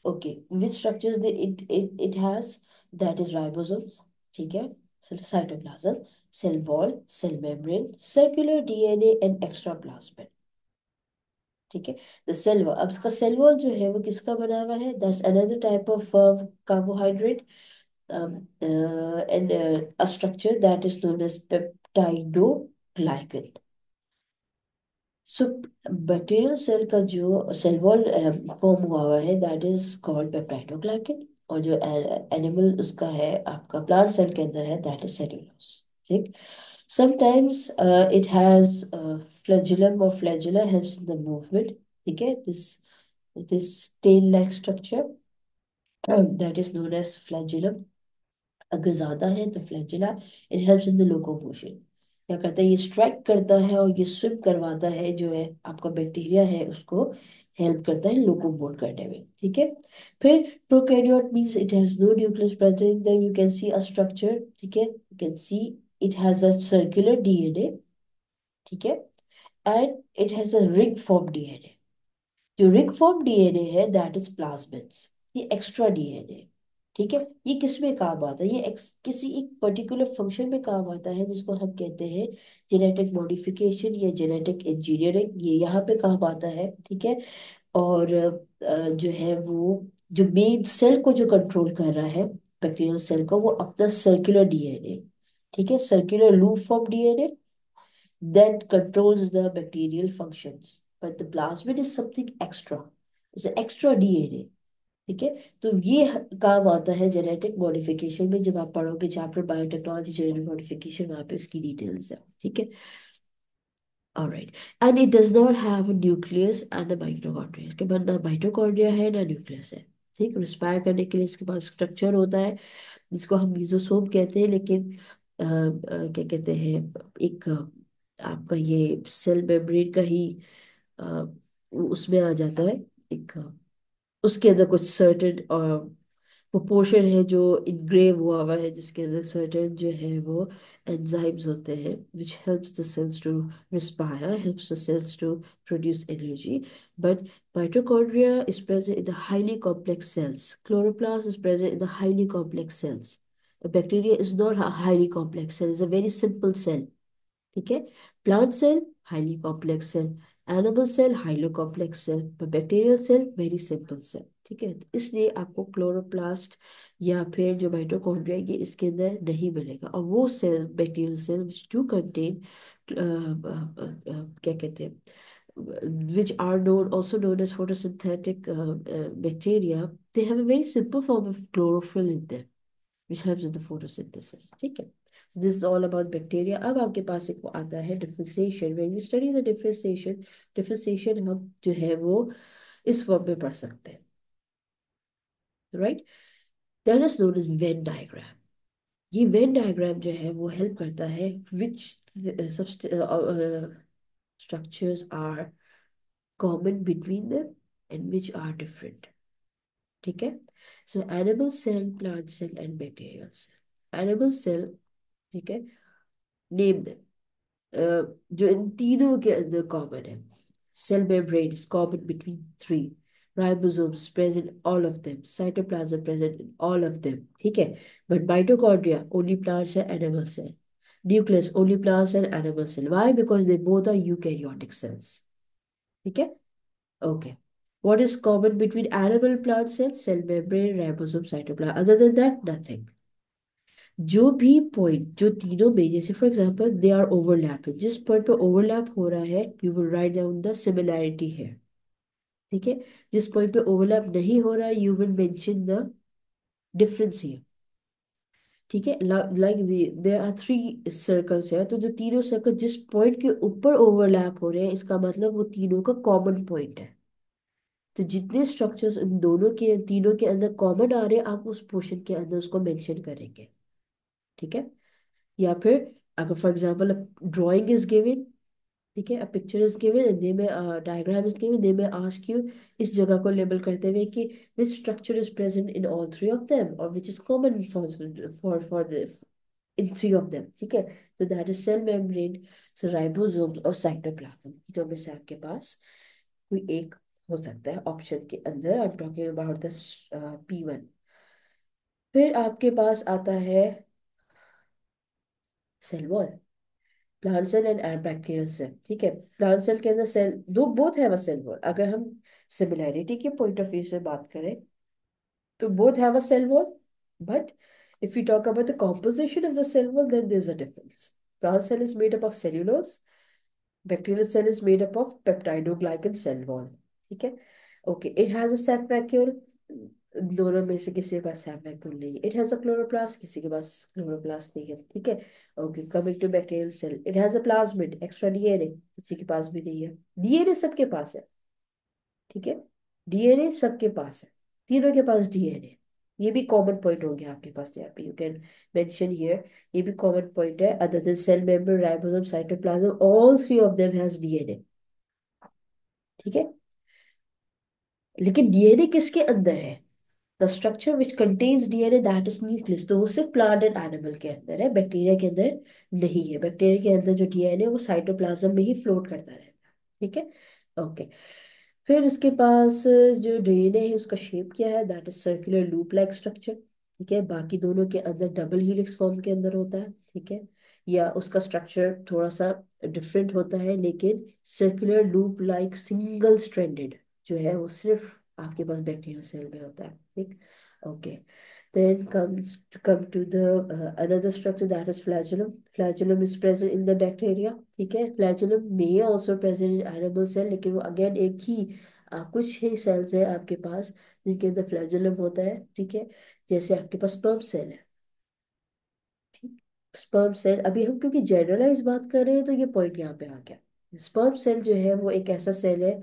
Okay, which structures it has? That is ribosomes, ठीक है, cytoplasm, cell wall, cell membrane, circular DNA and extraplasmid, ठीक है। द सेल वॉल, अब इसका सेल वॉल जो है वो किसका बना हुआ है, that's another type of carbohydrate and a structure that is known as peptidoglycan, so bacterial cell का जो सेल वॉल फॉर्म हुआ हुआ है दैट इज कॉल्ड पेप्टाइडोग्लाइकेन, और जो एनिमल उसका है आपका प्लांट सेल के अंदर है दैट इज सेल्यूलोज। ठीक। समटाइम्स इट हैज फ्लैजुलम, और flagella helps in the movement. ठीक है, this tail like structure that is known as flagellum. अगर ज्यादा है तो flagella, it helps in the locomotion. क्या करता है, ये स्ट्राइक करता है और ये स्विम करवाता है, जो है आपका बैक्टीरिया है उसको हेल्प करता है लोकोमोट करने में। ठीक है। फिर prokaryote means it has no nucleus present, then you can see a structure. ठीक है, you can see it has a circular DNA. ठीक है, and it has a ring form DNA. जो रिंग फॉर्म डीएनए है that is plasmids, ये extra DNA. ठीक है, ये किस में काम आता है, ये किसी एक पर्टिकुलर फंक्शन में काम आता है जिसको हम कहते हैं जेनेटिक मॉडिफिकेशन या जेनेटिक इंजीनियरिंग, ये यहाँ पे काम आता है। ठीक है। और जो है वो जो मेन सेल को जो कंट्रोल कर रहा है बैक्टीरियल सेल को, वो अपना सर्कुलर डीएनए। ठीक है, circular loop form DNA that controls the bacterial functions. But the plasmid is something extra. It's an extra DNA. ठीक है, तो ये काम आता है जेनेटिक मॉडिफिकेशन में। जब आप पढ़ोगे चैप्टर बायोटेक्नोलॉजी जेनेटिक मॉडिफिकेशन, वहाँ पे इसकी डिटेल्स है। ठीक है। Alright, and it does not have a nucleus and a mitochondria। इसके बाद ना माइटोकॉन्ड्रिया है ना न्यूक्लियस है। ठीक, रिस्पायर करने के लिए इसके पास स्ट्रक्चर होता है जिसको हम मीजोसोम कहते हैं, लेकिन क्या कहते हैं, एक आपका ये सेल मेम्ब्रेन का ही अ, उसमें आ जाता है। एक उसके अंदर कुछ सर्टेन वो पोर्शन है जो इनग्रेव हुआ हुआ है, जिसके अंदर सर्टेन जो है वो एंजाइम्स होते हैं which helps the cells to respire, helps the cells to produce energy. But mitochondria is present in the highly complex cells. Chloroplast is present in the highly complex cells. A bacteria is not a highly complex cell, it's a very simple cell। ठीक है, plant cell highly complex cell, animal cell highly complex cell, पर bacterial cell very simple cell. ठीक है, तो इसलिए आपको chloroplast या फिर जो माइटोकॉन्ड्रिया ये इसके अंदर नहीं मिलेगा। और वो cell bacterial cell which do contain क्या कहते हैं, which are known also known as photosynthetic bacteria, they have a very simple form of chlorophyll in them which helps with the photosynthesis। ठीक है, so this is all about bacteria। अब आपके पास एक वो आता है differentiation। when we study the differentiation हम जो है वो इस फॉर्म में पढ़ सकते हैं, right. that is known as Venn diagram। ये Venn diagram जो है वो हेल्प करता है which structures are common between them and which are different। ठीक है, so animal cell, plant cell and bacterial cell। animal cell, ठीक है, नेम देम। जो इन तीनों के अंदर कॉमन है, cell membrane is common between three, ribosomes present all of them, cytoplasm present in all of them. ठीक है, but mitochondria only plants and animal cell, nucleus only plants and animal cell. Why? Because they both are eukaryotic cells. ठीक है, okay. What is common between animal plant cells? Cell membrane, ribosome, cytoplasm. Other than that, nothing। जो भी point जो तीनों में, जैसे for example they are overlap, जिस point पे ओवरलैप हो रहा है you will write down the similarity है। ठीक है, जिस पॉइंट पे ओवरलैप नहीं हो रहा है you will mention the difference here. ठीक है, like there are three circles है, तो जो तीनों सर्कल जिस पॉइंट के ऊपर ओवरलैप हो रहे हैं इसका मतलब वो तीनों का कॉमन पॉइंट है। तो जितने स्ट्रक्चर्स इन दोनों के तीनों के अंदर कॉमन आ रहे हैं आप उस पोर्शन के अंदर उसको मेंशन करेंगे। ठीक है, या फिर अगर for example drawing is given, ठीक है, a picture is given and they में डायग्राम इज गिवन, दे में आस्क यू इस जगह को लेबल करते हुए कि which structure is present in all three of them और which is common for the in three of them. ठीक है, तो that is cell membrane, ribosomes और साइटोप्लाज्म। तीनों में से आपके पास कोई एक हो सकता है ऑप्शन के अंदर। I am talking about the P1। फिर आपके पास आता है cell wall, plant cell and bacterial cell. ठीक है, प्लांट सेल के अंदर सेल दो both have a cell wall. अगर हम सिमिलैरिटी के पॉइंट ऑफ व्यू से बात करें तो both have a cell wall, but if we talk about the composition of the cell wall then there's a difference। plant cell is made up of cellulose, Bacterial cell is made up of peptidoglycan cell wall. ठीक है. Okay, it has a sap vacuole. दोनों में से किसी के पास SAP vacuole नहीं है. It has a chloroplast, किसी के पास क्लोरोप्लास्ट नहीं है. ठीक है. Okay, coming to bacterial cell, it has a plasmid, extra DNA किसी के पास भी नहीं है. डीएनए सबके पास है. ठीक है. डीएनए सबके पास है. तीनों के पास डीएनए. ये भी कॉमन पॉइंट हो गया आपके पास. यहाँ पे यू कैन मेंशन हियर, ये भी कॉमन पॉइंट है. Other than cell membrane, ribosome, cytoplasm, all three of them has DNA. ठीक है. लेकिन डीएनए किसके अंदर है? The structure which contains DNA that is nucleus. तो वो सिर्फ प्लांट एंड एनिमल के अंदर है, बैक्टीरिया के अंदर नहीं है. बैक्टीरिया के अंदर जो डीएनए है वो साइटोप्लाज्म में ही फ्लोट करता रहता है. ठीक है. ओके. फिर उसके पास जो डीएनए है उसका शेप क्या है? That is circular loop like structure. ठीक है. बाकी दोनों के अंदर डबल हेलिक्स फॉर्म के अंदर होता है. ठीक है. या उसका स्ट्रक्चर थोड़ा सा डिफरेंट होता है, लेकिन circular loop like single stranded जो है वो सिर्फ आपके पास बैक्टीरियल सेल में होता है. ठीक. Okay. Then comes to come to the another structure, that is flagellum. Flagellum is present in the bacteria. ठीक है. Flagellum may also present in animal cell, लेकिन वो अगेन एक ही कुछ ही सेल्स है आपके पास जिनके अंदर फ्लैजुलम होता है. ठीक है. जैसे आपके पास स्पर्म सेल है. ठीक. स्पर्म सेल, अभी हम क्योंकि जनरलाइज बात कर रहे हैं तो ये पॉइंट यहाँ पे आ गया. स्पर्म सेल जो है वो एक ऐसा सेल है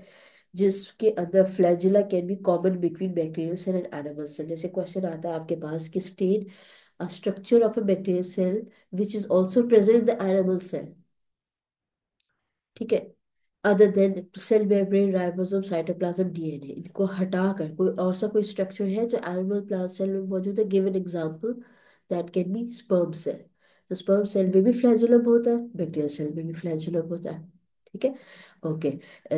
जिसके अंदर flagella can be common between bacterial cell and animal cell. जैसे क्वेश्चन आता है आपके पास कि state a structure of a bacterial cell which is also present in the animal cell. ठीक है. Other than cell membrane, ribosome, cytoplasm, DNA, इनको हटाकर कोई और सा कोई स्ट्रक्चर है जो एनिमल प्लांट सेल में मौजूद है. Give an example. That can be sperm cell. तो स्पर्म सेल में भी फ्लैजुलम होता है, बैक्टीरियल सेल में भी फ्लैजुलम होता है. ठीक है. Okay.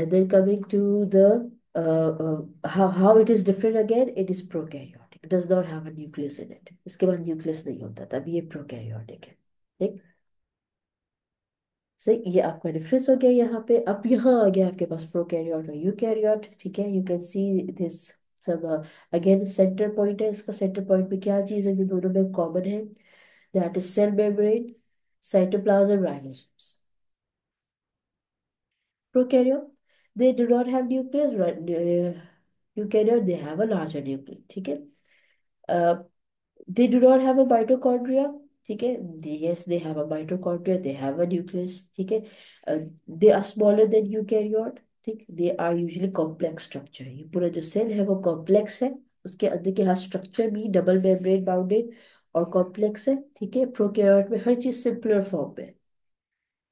Then coming to the how it is different again, it is prokaryotic, it does not have a nucleus in it. इसके बाद न्यूक्लियस नहीं होता, तब ये प्रोकैरियोटिक है. ठीक. सही. ये आपका डिफरेंस हो गया यहाँ पे. अब यहाँ आ गया आपके पास प्रोकैरियोट और यूकैरियोट. ठीक है. यू कैन सी दिस सब. अगेन सेंटर पॉइंट है. इसका सेंटर पॉइंट में क्या चीज़ है जो दोनों में कॉमन है? That is cell membrane, cytoplasm, ribosomes. Prokaryote, they do not have nucleus. Right? Eukaryote, they have a larger nucleus. ठीक है. Uh, they do not have a mitochondria. ठीक है. Yes, they have a mitochondria. They have a nucleus. ठीक है. They are smaller than eukaryote. ठीक. They are usually complex structure. ये पूरा जो सेल है वो कॉम्प्लेक्स है. उसके अंदर के हाथ स्ट्रक्चर भी डबल मेम्ब्रेन बाउंडेड और कॉम्प्लेक्स है. ठीक है. प्रोकैरियोट में हर चीज सिंपलर फॉर्म में,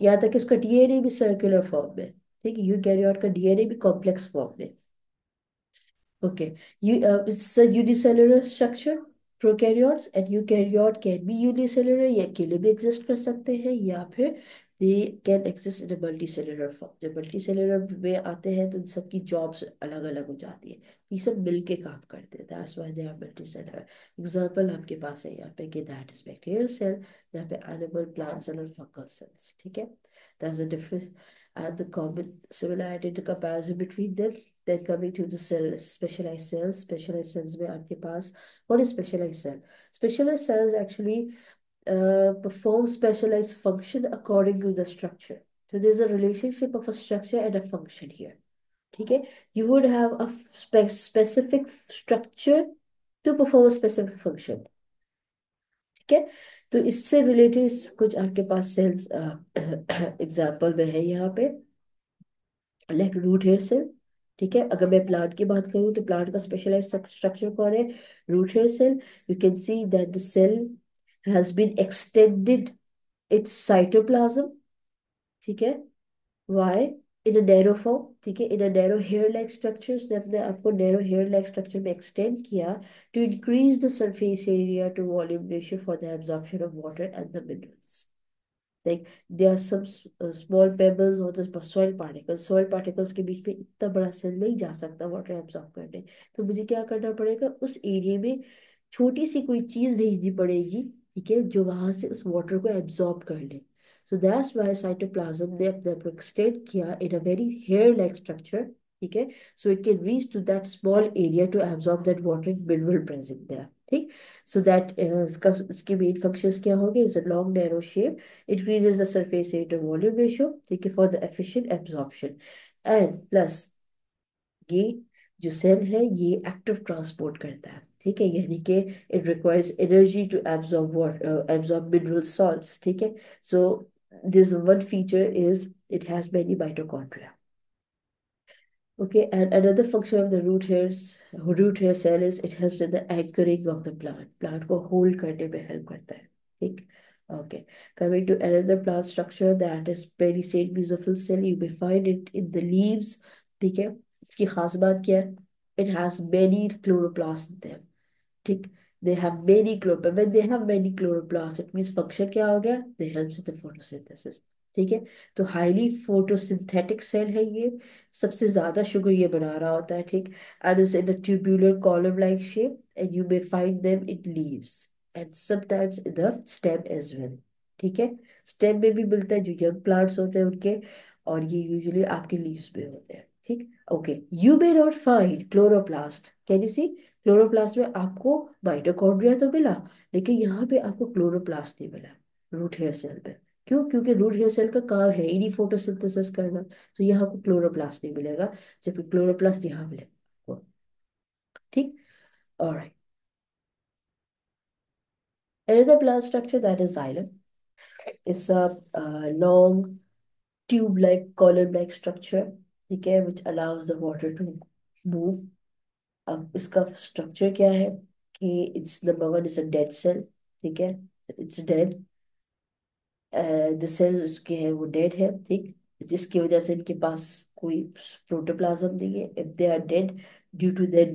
यहाँ तक कि उसका डीएनए भी सर्कुलर फॉर्म में. ठीक है. यूकैरियोट का डीएनए भी कॉम्प्लेक्स फॉर्म में. Okay, it's a unicellular structure. Prokaryotes and eukaryote can be unicellular, या अकेले भी exist कर सकते हैं, या फिर they can exist in a multicellular form. जब multicellular में आते हैं तो इन सबकी jobs अलग अलग हो जाती है. ये सब मिलके काम करते हैं. That's why they are multicellular. Example आपके पास है यहाँ पे कि that is bacterial cell, यहाँ पे animal, plant cell और fungal cells. ठीक है. That's the difference and the common similarity to comparison between them. Then coming to the cell, specialized cells. Specialized cells में आपके पास, what is specialized cell? Specialized cells actually perform specialized function according to the structure. So there's a relationship of a structure and a function here. ठीक है. You would have a specific structure to perform a specific function. ठीक है. तो इससे related कुछ आपके पास sales example में है यहाँ पे, लाइक रूट हेयर सेल. ठीक है. अगर मैं प्लांट की बात करूँ तो प्लांट का स्पेशलाइज स्ट्रक्चर कौन है? Root hair cell. You can see that the cell has been extended its cytoplasm. ठीक है. Why? In a narrow form. ठीक है. In a narrow hair like structure, ने अपने आपको नैरो हेयर लाइक स्ट्रक्चर में एक्सटेंड किया to increase the surface area to volume ratio for the absorption of water and the minerals. Like there are some small pebbles or the soil particles. Soil particles के बीच में इतना बड़ा cell नहीं जा सकता water absorb करने. तो मुझे क्या करना पड़ेगा? उस एरिया में छोटी सी कोई चीज भेजनी पड़ेगी. ठीक है. जो वहां से उस वाटर को एब्जॉर्ब कर ले. सो दैट्स वाई साइटोप्लाज्म ने अपने आप को एक्सटेंड किया in a very hair like structure. ठीक है. So it can reach to that small area to absorb that water mineral present there. ठीक। सो दैट इसका इसके मेन फंक्शंस क्या होंगे, is a long narrow shape, increases the surface area to volume ratio, ठीक है, for the efficient absorption. And plus ये जो cell है ये एक्टिव ट्रांसपोर्ट करता है, ठीक है, यानी कि it requires energy to absorb water, absorb mineral salts, ठीक है। So this one feature is it has many mitochondria. Okay, and another function of the root hair cell is it helps in the anchoring of the plant. Plant को hold करने में help करता है, ठीक। Okay, coming to another plant structure that is perissate mesophyll cell, you may find it in the leaves, ठीक है। इसकी खास बात क्या है? It has many chloroplasts in them, ठीक। they have many chloroplasts, when they have many chloroplasts it means function क्या हो गया, they helps in the photosynthesis, ठीक है। तो हाईली फोटोसिंथेटिक सेल है ये, सबसे ज्यादा शुगर ये बना रहा होता है, ठीक। And is in a tubular column like shape and you may find them in leaves and sometimes in the stem as well, ठीक है। स्टेम में भी मिलता है जो यंग प्लांट्स होते हैं उनके, और ये यूजुअली आपके लीव्स में होते हैं, ठीक। Okay, you may not find chloroplast, can you see? Chloroplast में आपको माइटोकॉन्ड्रिया तो मिला, लेकिन यहाँ पे आपको क्लोरोप्लास्ट नहीं मिला रूट हेयर सेल में। क्यों? क्योंकि रूट हेयर सेल का काम है ही नहीं फोटोसिंथेसिस करना, तो यहाँ आपको क्लोरोप्लास्ट नहीं मिलेगा, जबकि क्लोरोप्लास्ट यहाँ मिलेगा आपको, ठीक। Alright, another plant structure that is xylem is a long tube-like column-like structure, ठीक है, which allows the water to move। अब इसका स्ट्रक्चर क्या है कि it's number one is a dead cell, ठीक है, इट्स डेड, द सेल्स उसके हैं वो डेड है, ठीक, जिसकी वजह से इनके पास कोई प्रोटोप्लाज्म नहीं है। If they are dead due to that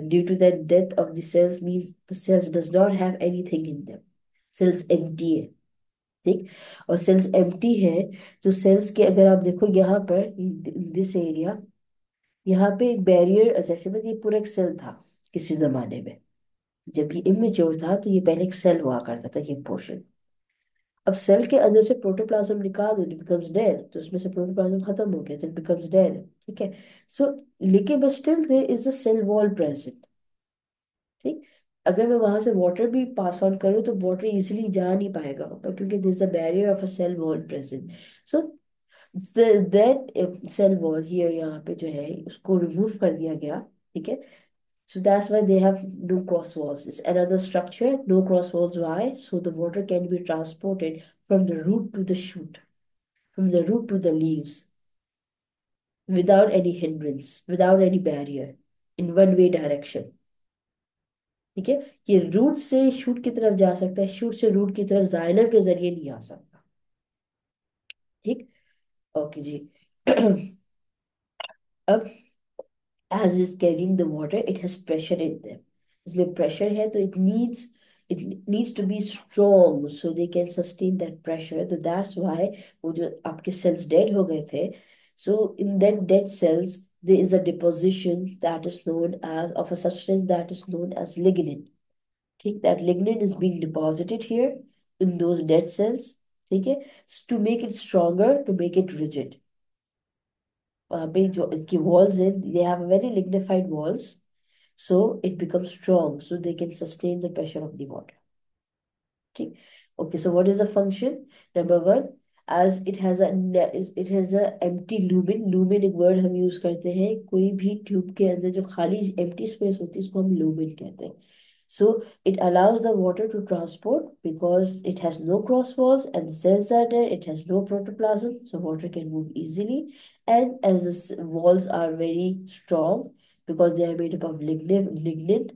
due to that death of the cells means the cells does not have anything in them, cells empty है, ठीक। और सेल्स एम्प्टी है, तो सेल्स के अगर आप देखो यहाँ पर दिस एरिया, यहाँ पे एक बैरियर, जैसे में ये पूरा एक सेल था किसी जमाने में, जब ये इमेच्योर था तो ये पहले एक सेल हुआ करता था ये पोर्शन। अब सेल के अंदर से प्रोटोप्लाज्म निकाल दो, इट बिकम्स डेड, तो उसमें से प्रोटोप्लाज्म खत्म हो गया तो इट बिकम्स डेड, ठीक है। सो लेकिन but still there is a cell wall present, ठीक। अगर मैं वहां से वाटर भी पास ऑन करूँ तो वाटर इजीली जा नहीं पाएगा ऊपर, क्योंकि this is the barrier of a cell wall present. So that cell wall here, यहाँ पे जो है उसको रिमूव कर दिया गया, ठीक है। So that's why they have no cross walls. It's another structure, no cross walls. Why? So the water can be transported from the root to the shoot, from the root to the leaves, without any hindrance, without any barrier, in one way direction. ठीक है, ये root से shoot की तरफ जा सकता है, shoot से रूट की तरफ जाइलम के जरिए नहीं आ सकता, ठीक। ओके जी। अब as it is carrying the water it has pressure in them, इसमें pressure है तो it needs to be strong so they can sustain that pressure, तो that's why वो जो आपके cells dead हो गए थे, so in that dead cells there is a deposition that is known as of a substance that is known as lignin, ठीक। that lignin is being deposited here in those dead cells, ठीक है, to make it stronger, to make it rigid। वहाँ पे जो इनकी walls है, they have very lignified walls, so it becomes strong so they can sustain the pressure of the water, ठीक। okay, so what is the function? Number one, as it has a empty lumen, lumen एक word हम use करते हैं कोई भी tube के अंदर जो खाली empty space होती है उसको हम lumen कहते हैं। So it allows the water to transport because it has no cross walls and the cells are there. It has no protoplasm, so water can move easily. And as the walls are very strong because they are made up of lignin,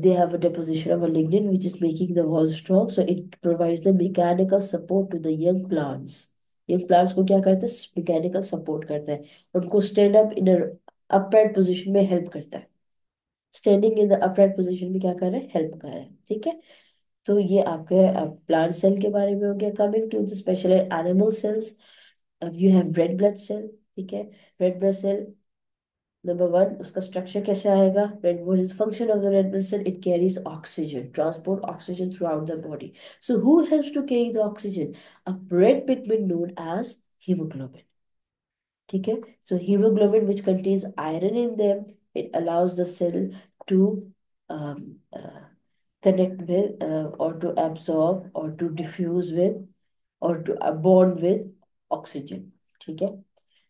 they have a deposition of a lignin which is making the wall strong. So it provides the mechanical support to the young plants. Young plants को क्या करता है? Mechanical support करता है, उनको stand up in a upright position में help करता है। Standing in the upright position में क्या कर रहा है? हेल्प कर रहा है, ठीक है। तो ये आपके प्लांट सेल के बारे में हो गया। Coming to the special animal cells, you have red blood cell, ठीक है। Red blood cell number one, उसका स्ट्रक्चर कैसे आएगा? Red, what is function of the red blood cell? It carries oxygen, transport oxygen throughout the body. So who helps to carry the oxygen? A red pigment known as haemoglobin, ठीक है। So haemoglobin which contains iron in them, it allows the cell to connect with, or to absorb, or to diffuse with, और to bond with oxygen, ठीक है।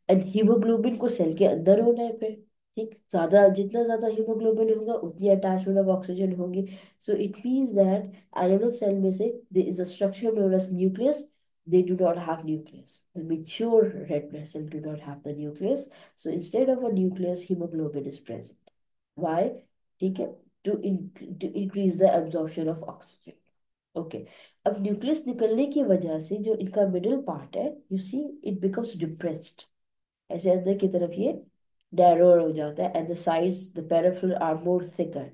And haemoglobin को cell के अंदर होना है फिर, ठीक, ज्यादा जितना ज्यादा हीमोग्लोबिन होगा उतनी अटैचमेंट ऑफ ऑक्सीजन होगी। So it means that animal cell में से there is a structure known as nucleus, they do not have nucleus. The mature red blood cell do not have the nucleus. So instead of a nucleus, hemoglobin is present. Why? ठीक है, to increase the absorption of oxygen. Okay, अब nucleus निकलने की वजह से जो इनका middle part है, you see it becomes depressed, ऐसे अंदर की तरफ ये नैरोर हो जाता है, and the sides the peripheral are more thicker,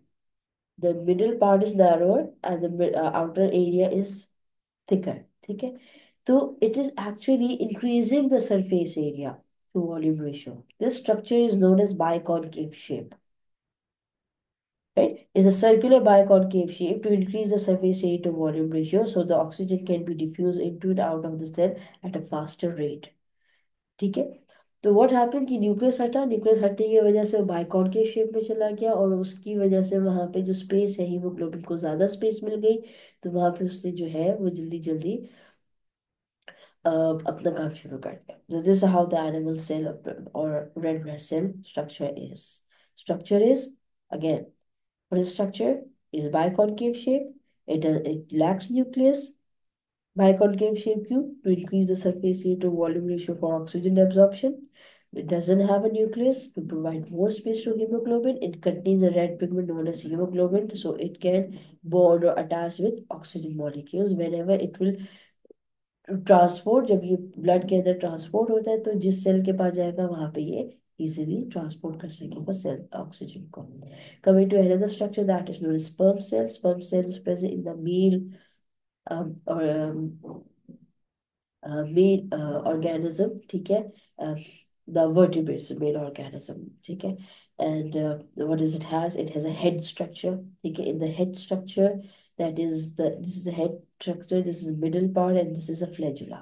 the middle part is narrower and the outer area is thicker, ठीक है। तो it is actually increasing the surface area to volume ratio. This structure is known as biconcave shape, right, is a circular biconcave shape to increase the surface area to volume ratio so the oxygen can be diffused into and out of the cell at a faster rate, ठीक है। तो what happen कि nucleus हटा, nucleus हटने की वजह से वो बाइकॉन्केव शेप में चला गया, और उसकी वजह से वहां पे जो स्पेस है, हीमोग्लोबिन को ज्यादा स्पेस मिल गई, तो वहां पे उसने जो है वो जल्दी जल्दी अपना काम शुरू कर दिया। This is how the animal cell और red blood cell structure is again, what is structure? Is biconcave shape. It lacks nucleus. Biconcave shape cube to increase the surface area to volume ratio for oxygen absorption. It doesn't have a nucleus to provide more space to hemoglobin. It contains a red pigment known as hemoglobin, so it can bond or attach with oxygen molecules whenever it will transport, जब ये blood के अंदर transport होता है तो जिस cell के पास जाएगा वहां पे ये इजीली ट्रांसपोर्ट कर सकेगा सेल ऑक्सीजन को। Coming to another structure that is known as sperm cell. Sperm cell is present in the male और मेल ऑर्गेनिज्म, ठीक है, the vertebrates male organism, ठीक है। and what does it has? It has a head structure, ठीक है। in the head structure, that is the this is the head structure, this is the middle part, and this is a flagella,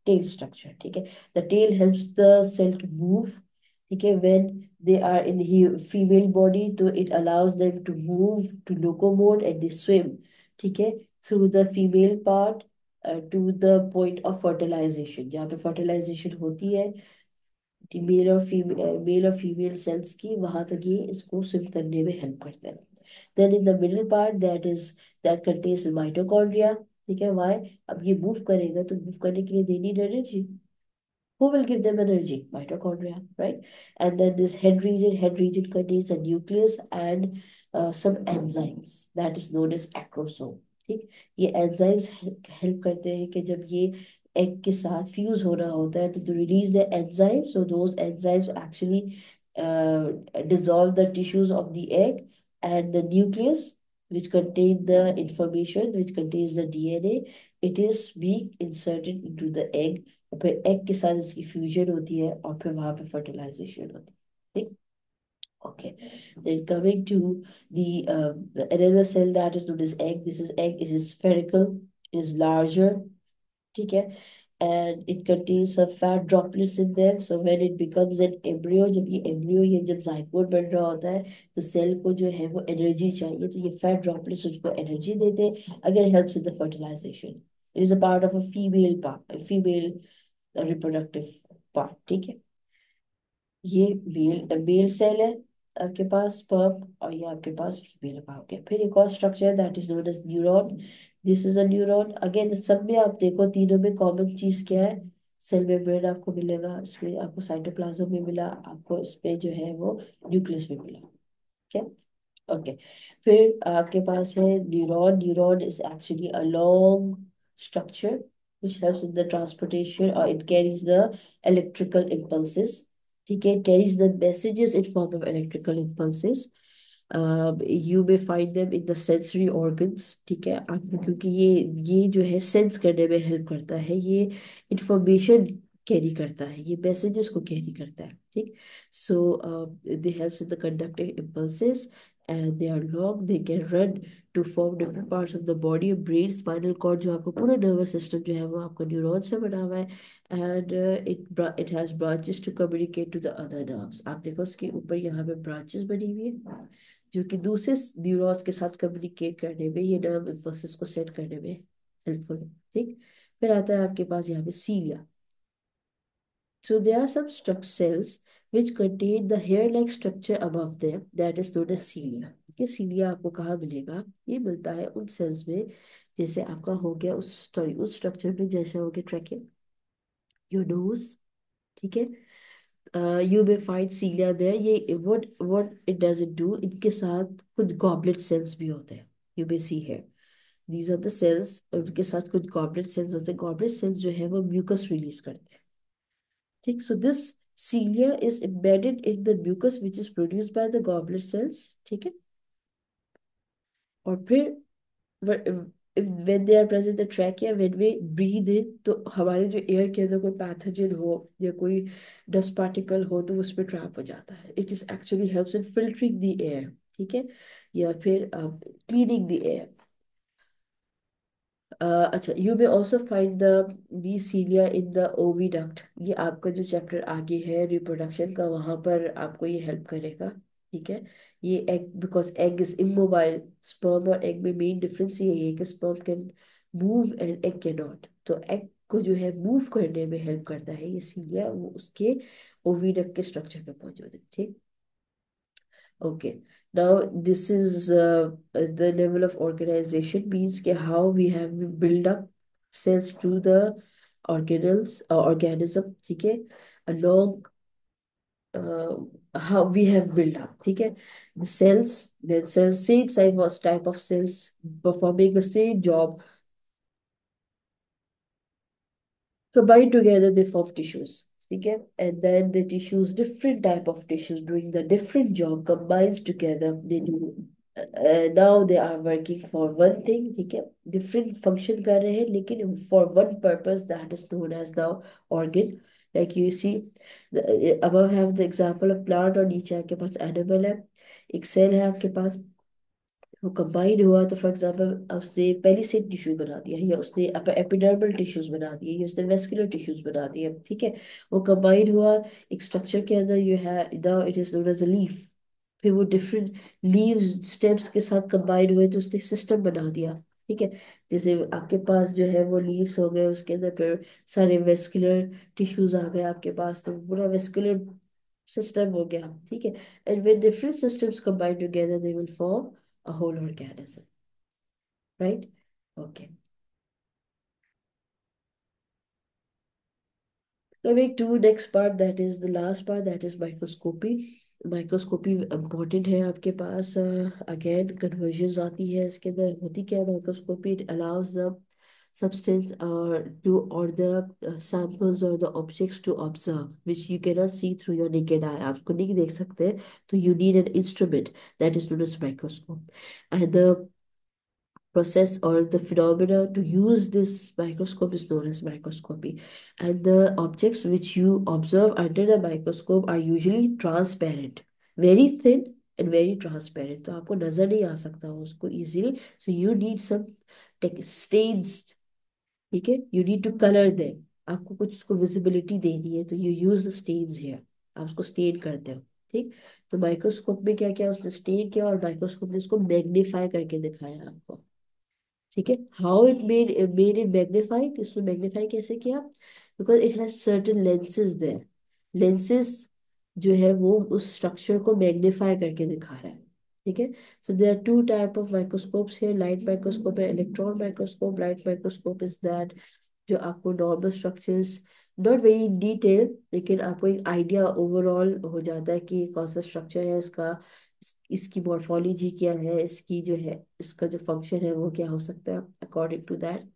tail structure, ठीक है। the tail helps the cell to move, ठीक है, when they are in female body, तो it allows them to move, to locomote, and they swim, ठीक है, through the female part to the point of fertilization, जहाँ पे fertilization होती है mail और फीमेल सेल्स की, वहां तक ये इसको स्विम करने में हेल्प करता है। Then in the middle part that contains mitochondria, ठीक है। व्हाई? अब ये मूव करेगा तो मूव करने के लिए they need energy. Who will give them energy? Mitochondria, right? And then this head region contains a nucleus and some enzymes that is known as acrosome. ठीक, ये एंजाइम्स हेल्प करते हैं कि जब ये एग के साथ फ्यूज हो रहा होता है तो release the enzymes, so those enzymes actually dissolve the tissues of the egg, and the nucleus which contain the information, which contains the DNA, it is being inserted into the egg, और फिर egg के साथ इसकी fusion होती है और फिर वहां पे फर्टिलाइजेशन होती है, ठीक। Okay, then coming to the another cell that is known as egg. This is egg, is spherical, it is larger, ठीक है, and it contains some fat droplets in them. So when it becomes an embryo, जब ये embryo ये जब zygote बन रहा होता है तो सेल को जो है वो एनर्जी चाहिए, तो ये फैट ड्रॉपलेट्स उसको एनर्जी देते हैं, अगर helps in the fertilisation. It is a part of a female part, female reproductive part, ठीक है। ये मेल सेल है आपके पास स्पर्म, और ये आपके पास फीमेल का हो गया। फिर एक और structure that is known as neuron. This is a neuron, again सब में आप देखो तीनों में कॉमन चीज क्या है? सेल मेम्ब्रेन आपको मिलेगा, इसमें आपको साइटोप्लाज्म में मिला, आपको इसमें जो है वो न्यूक्लियस में मिला, ठीक है। ओके, फिर आपके पास है neuron. Neuron is actually a long structure which helps in the transportation, or it carries the electrical impulses, ठीक है, it carries the messages in form of electrical impulses. You may find them in the sensory organs, ठीक है, आपको क्योंकि ये जो है sense करने में हेल्प करता है, ये इंफॉर्मेशन कैरी करता है, ये मैसेजेस को कैरी करता है, ठीक। So they helps in the conducting impulses, and they are long, they can run to form different parts of the body, brain, spinal cord, जो आपको पूरा nervous system जो है वो आपका न्यूरॉन से बना हुआ है, and it has branches to communicate to the other nerves। आप देखो उसके ऊपर यहाँ पे branches बनी हुई है, जो कि दूसरे न्यूरॉन्स के साथ कम्युनिकेट करने में, ये नर्व इम्पल्सेस को सेट करने में हेल्पफुल है। ठीक। फिर आता है आपके पास यहाँ पे सीलिया। So there are some struct cells which contain the hair-like structure above them that is known as cilia. ये cilia आपको कहाँ मिलेगा? ये मिलता है उन cells में, जैसे आपका हो गया उस स्ट्रक्चर में, जैसे हो गया trachea, your nose, ठीक है। You may find cilia there. ये what it does it do? इनके साथ कुछ goblet cells भी होते हैं। You may see here. These are the cells, और उनके साथ कुछ goblet cells होते हैं। Goblet cells जो है वो mucus release करते हैं। ठीक। So this cilia is embedded in the mucus which is produced by the goblet cells। ठीक है। और फिर when they are present in the trachea, when we breathe in, तो हमारे जो एयर के अंदर कोई पैथोजन हो या कोई डस्ट पार्टिकल हो तो उसमें ट्रैप हो जाता है। It is actually helps in filtering the air. ठीक है। या फिर क्लीनिंग द एयर। अच्छा, you may also find the cilia in the oviduct. ये आपका जो चैप्टर आगे है रिप्रोडक्शन का, वहां पर आपको ये हेल्प करेगा। ठीक है। ये egg, because egg is immobile, sperm और एग में मेन डिफरेंस ये है कि sperm can move and egg can not. तो एग को जो है मूव करने में हेल्प करता है ये सीलिया, वो उसके ओविडक्ट के स्ट्रक्चर पे मौजूद है। ठीक। Okay, now this is the level of organization, means कि how we have build up cells to the organelles organism। ठीक है। along uh, how we have built up। ठीक है। the cells, then cells, same type of cells performing the same job, combined together they form tissues। ठीक है। and then the tissues, different type of tissues doing the different job combines together, they do now they are working for one thing। ठीक है। different function कर रहे हैं लेकिन for one purpose that is known as the organ। like you see above have the example of plant, और नीचे आपके पास animal है, एक सेल है आपके पास, वो कंबाइन हुआ तो फॉर एग्जांपल उसने पेलिसेड टिश्यू बना दिया, या उसने एपिडर्मल टिश्यूज बना दिए, या उसने वेस्कुलर टिश्यूज बना दिए। ठीक है। वो कंबाइन हुआ एक स्ट्रक्चर के अंदर, यू है now it is known as a leaf. फिर वो डिफरेंट लीव्स स्टेम्स के साथ कंबाइन हुए तो उसने सिस्टम बना दिया। ठीक है। जैसे आपके पास जो है वो लीव्स हो गए, उसके अंदर फिर सारे वेस्कुलर टिश्यूज आ गए आपके पास, तो पूरा वेस्कुलर सिस्टम हो गया। ठीक है। And when different systems combine together they will form a whole organism, right? Okay. Coming to next part, that is the last part, that is microscopy। Microscopy important है आपके पास। अगेन कन्वर्जन आती है इसके अंदर। होती क्या है microscopy? It allows the substance or the samples or the objects to observe which you cannot see through your naked eye। आप उसको नहीं देख सकते, तो you need an instrument that is known as microscope। and the process or the phenomena to use this microscope is known as microscopy। and the objects which you observe under the microscope are usually transparent, very thin and very transparent, तो आपको नजर नहीं आ सकता हो उसको easily। so you need some stains। ठीक है। you need to color them। आपको कुछ उसको visibility देनी है तो you use the stains here। आप उसको stain करते हो। ठीक। तो माइक्रोस्कोप में क्या किया उसने? स्टेन किया, और माइक्रोस्कोप ने उसको मैग्नीफाई करके दिखाया आपको। ठीक है। How it made it magnified? इसको मैग्नीफाई कैसे किया? Because it has certain lenses there. Lenses जो है वो उस स्ट्रक्चर को मैग्नीफाई करके दिखा रहा है। ठीक है। So there are two type of microscopes है, लाइट माइक्रोस्कोप है electron microscope. Light microscope is that जो आपको normal structures, not very in detail, लेकिन आपको एक आइडिया ओवरऑल हो जाता है कि कौन सा स्ट्रक्चर है इसका, इसकी मॉर्फोलॉजी क्या है, इसकी जो है इसका जो फंक्शन है वो क्या हो सकता है। According to that,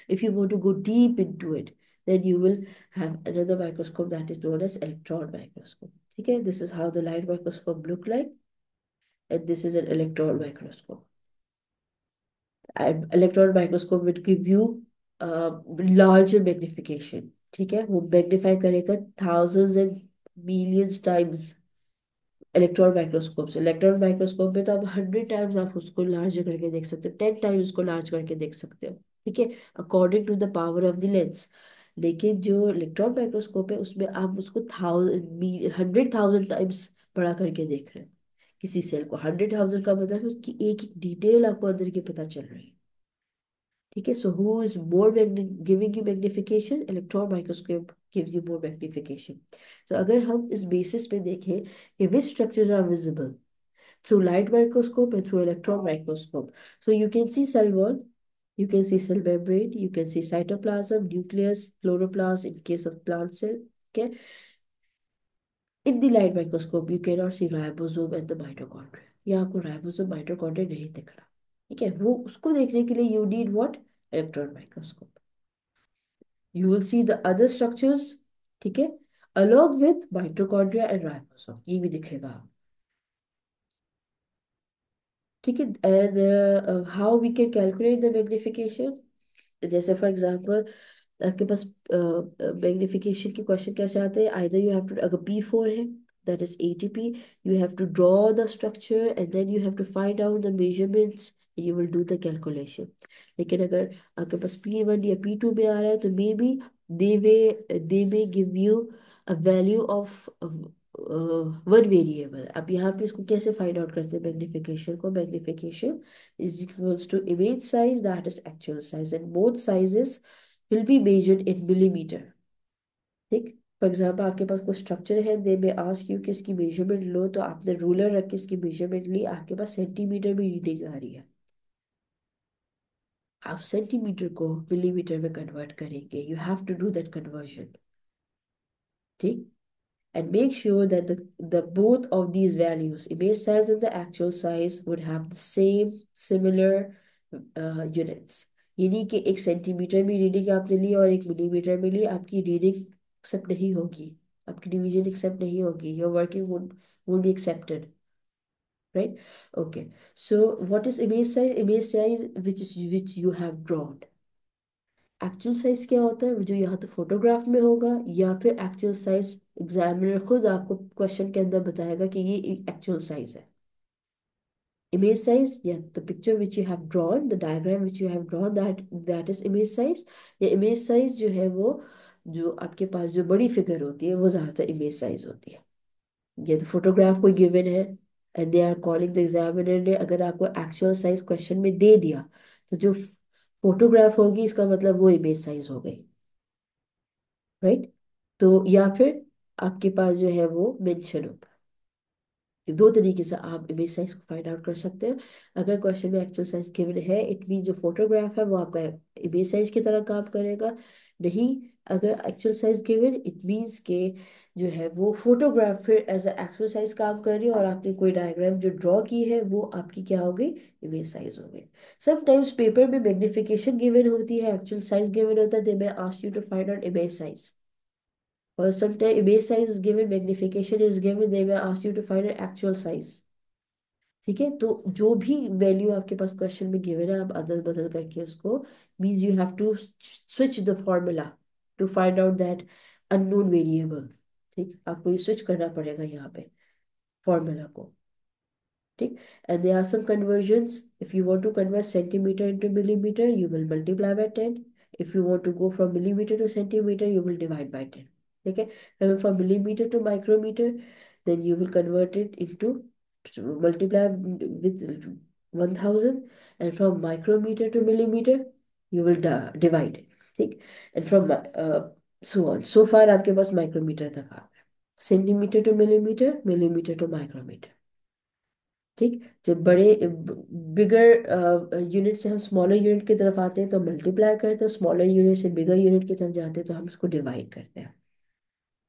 if you want to go deep into it, then you will have another microscope that is known as electron microscope। ठीक है। This is how the light microscope look like, and this is an electron microscope। And electron microscope will give you larger magnification। ठीक है। वो magnify करेगा thousands and millions times। Electron microscope में तो आप 100 times आप उसको लार्ज करके देख सकते हो, 10 टाइम्स उसको लार्ज करके देख सकते हो। ठीक है। According to the power of the lens. लेकिन जो इलेक्ट्रॉन माइक्रोस्कोप है उसमें आप उसको 100,000 टाइम्स बड़ा करके देख रहे हैं। किसी सेल को 100,000 का मतलब है उसकी एक एक डिटेल आपको अंदर की पता चल रही है। ठीक है, so who is more giving you magnification? Electron microscope gives you more magnification. तो अगर हम इस बेसिस पे देखें कि which structures are visible through light microscope and through electron microscope. So you can see cell wall, you can see cell membrane, you can see cytoplasm, nucleus, chloroplast in case of plant cell. Okay. In the light microscope, you cannot see ribosome and the mitochondria. यहाँ आपको ribosome mitochondria नहीं दिख रहा। ठीक है, वो उसको देखने के लिए you need what? Electron microscope. You will see the other structures, ठीक है, along with mitochondria and ribosome, ये भी दिखेगा। ठीक है, and how we can calculate the magnification? जैसे फॉर एग्जांपल आपके पास मैग्निफिकेशन के क्वेश्चन कैसे आते हैं? आइदर यू हैव टू, अगर P4 है that is ATP, you have to draw the structure and then you have to find out the measurements and you will do the calculation. लेकिन अगर आपके पास P1 या P2 में आ रहा है तो may be they may give you a value of one variable. अब यहाँ पे इसको कैसे फाइंड आउट करते हैं मैग्निफिकेशन को? Magnification is equals to image size, that is actual size, and both sizes will be measured in millimeter. ठीक, for example आपके पास कुछ स्ट्रक्चर है, दे में आस्क यू कि इसकी मेजरमेंट लो, तो आपने रूलर रख के इसकी मेजरमेंट ली, आपके पास सेंटीमीटर में रीडिंग आ रही है, आप सेंटीमीटर को मिलीमीटर में कन्वर्ट करेंगे, you have to do that conversion. ठीक, and make sure that the both of these values, image size and the actual size, would have the same similar units. यानी कि एक सेंटीमीटर में reading आपने ली और एक मिलीमीटर में ली, आपकी रीडिंग एक्सेप्ट नहीं होगी, आपकी डिवीजन एक्सेप्ट नहीं होगी, your working won't be accepted, right? Okay, so what is image size? Image size which you have drawn. Actual size क्या होता है? वो जो यहाँ तो फोटोग्राफ में होगा, या फिर एक्चुअल साइज एग्जामिनर खुद आपको क्वेश्चन के अंदर बताएगा कि ये एक्चुअल साइज है। इमेज साइज या the picture which you have drawn, the diagram which you have drawn, that is image size. या इमेज साइज जो है वो जो आपके पास जो बड़ी फिगर होती है वो ज्यादातर इमेज साइज होती है। ये तो फोटोग्राफ कोई गिवन है and they are calling the examiner ने अगर आपको एक्चुअल साइज क्वेश्चन में दे दिया, तो जो फोटोग्राफ होगी इसका मतलब वो इमेज साइज हो गई, राइट? तो या फिर आपके पास जो है वो मेंशन होता है। दो तरीके से आप इमेज साइज को फाइंड आउट कर सकते हैं। अगर क्वेश्चन में एक्चुअल साइज गिवन है, इट मीन जो फोटोग्राफ है वो आपका इमेज साइज की तरह काम करेगा। नहीं, अगर actual size given, it means के जो है वो फोटोग्राफ फिर एज अ एक्चुअल साइज काम कर रही है, और आपने कोई डायग्राम जो ड्रॉ की है वो आपकी क्या हो गई? इमेज साइज हो गई। समटाइम्स पेपर में मैग्निफिकेशन गिवन होती है, एक्चुअल साइज गिवन होता है, they may ask you to find out image size, or sometimes image size is given, magnification is given, they may ask you to find an actual size। ठीक है, तो जो भी value आपके पास question में given है, आप अदल बदल करके उसको, means you have to switch the formula to find out that unknown variable. ठीक, आपको ये स्विच करना पड़ेगा यहाँ पे फॉर्मूला को। ठीक, and there are some conversions. If you want to convert centimeter into millimeter, you will multiply by 10. If you want to go from millimeter to centimeter, you will divide by 10। ठीक है, coming from millimeter to micrometer, then you will convert it into, multiply with 1000, and from micrometer to millimeter you will divide it। ठीक, and from so on so far आपके पास micrometer तक आता है, centimetre to millimetre, millimetre to micrometre. ठीक, जब बड़े bigger unit से हम स्मॉलर यूनिट की तरफ आते हैं तो मल्टीप्लाई करते हैं, स्मॉलर यूनिट से बिगर यूनिट की तरफ जाते हैं तो हम इसको डिवाइड करते हैं,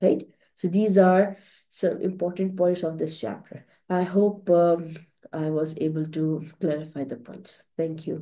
right? So these are some important points of this chapter. I hope I was able to clarify the points. Thank you.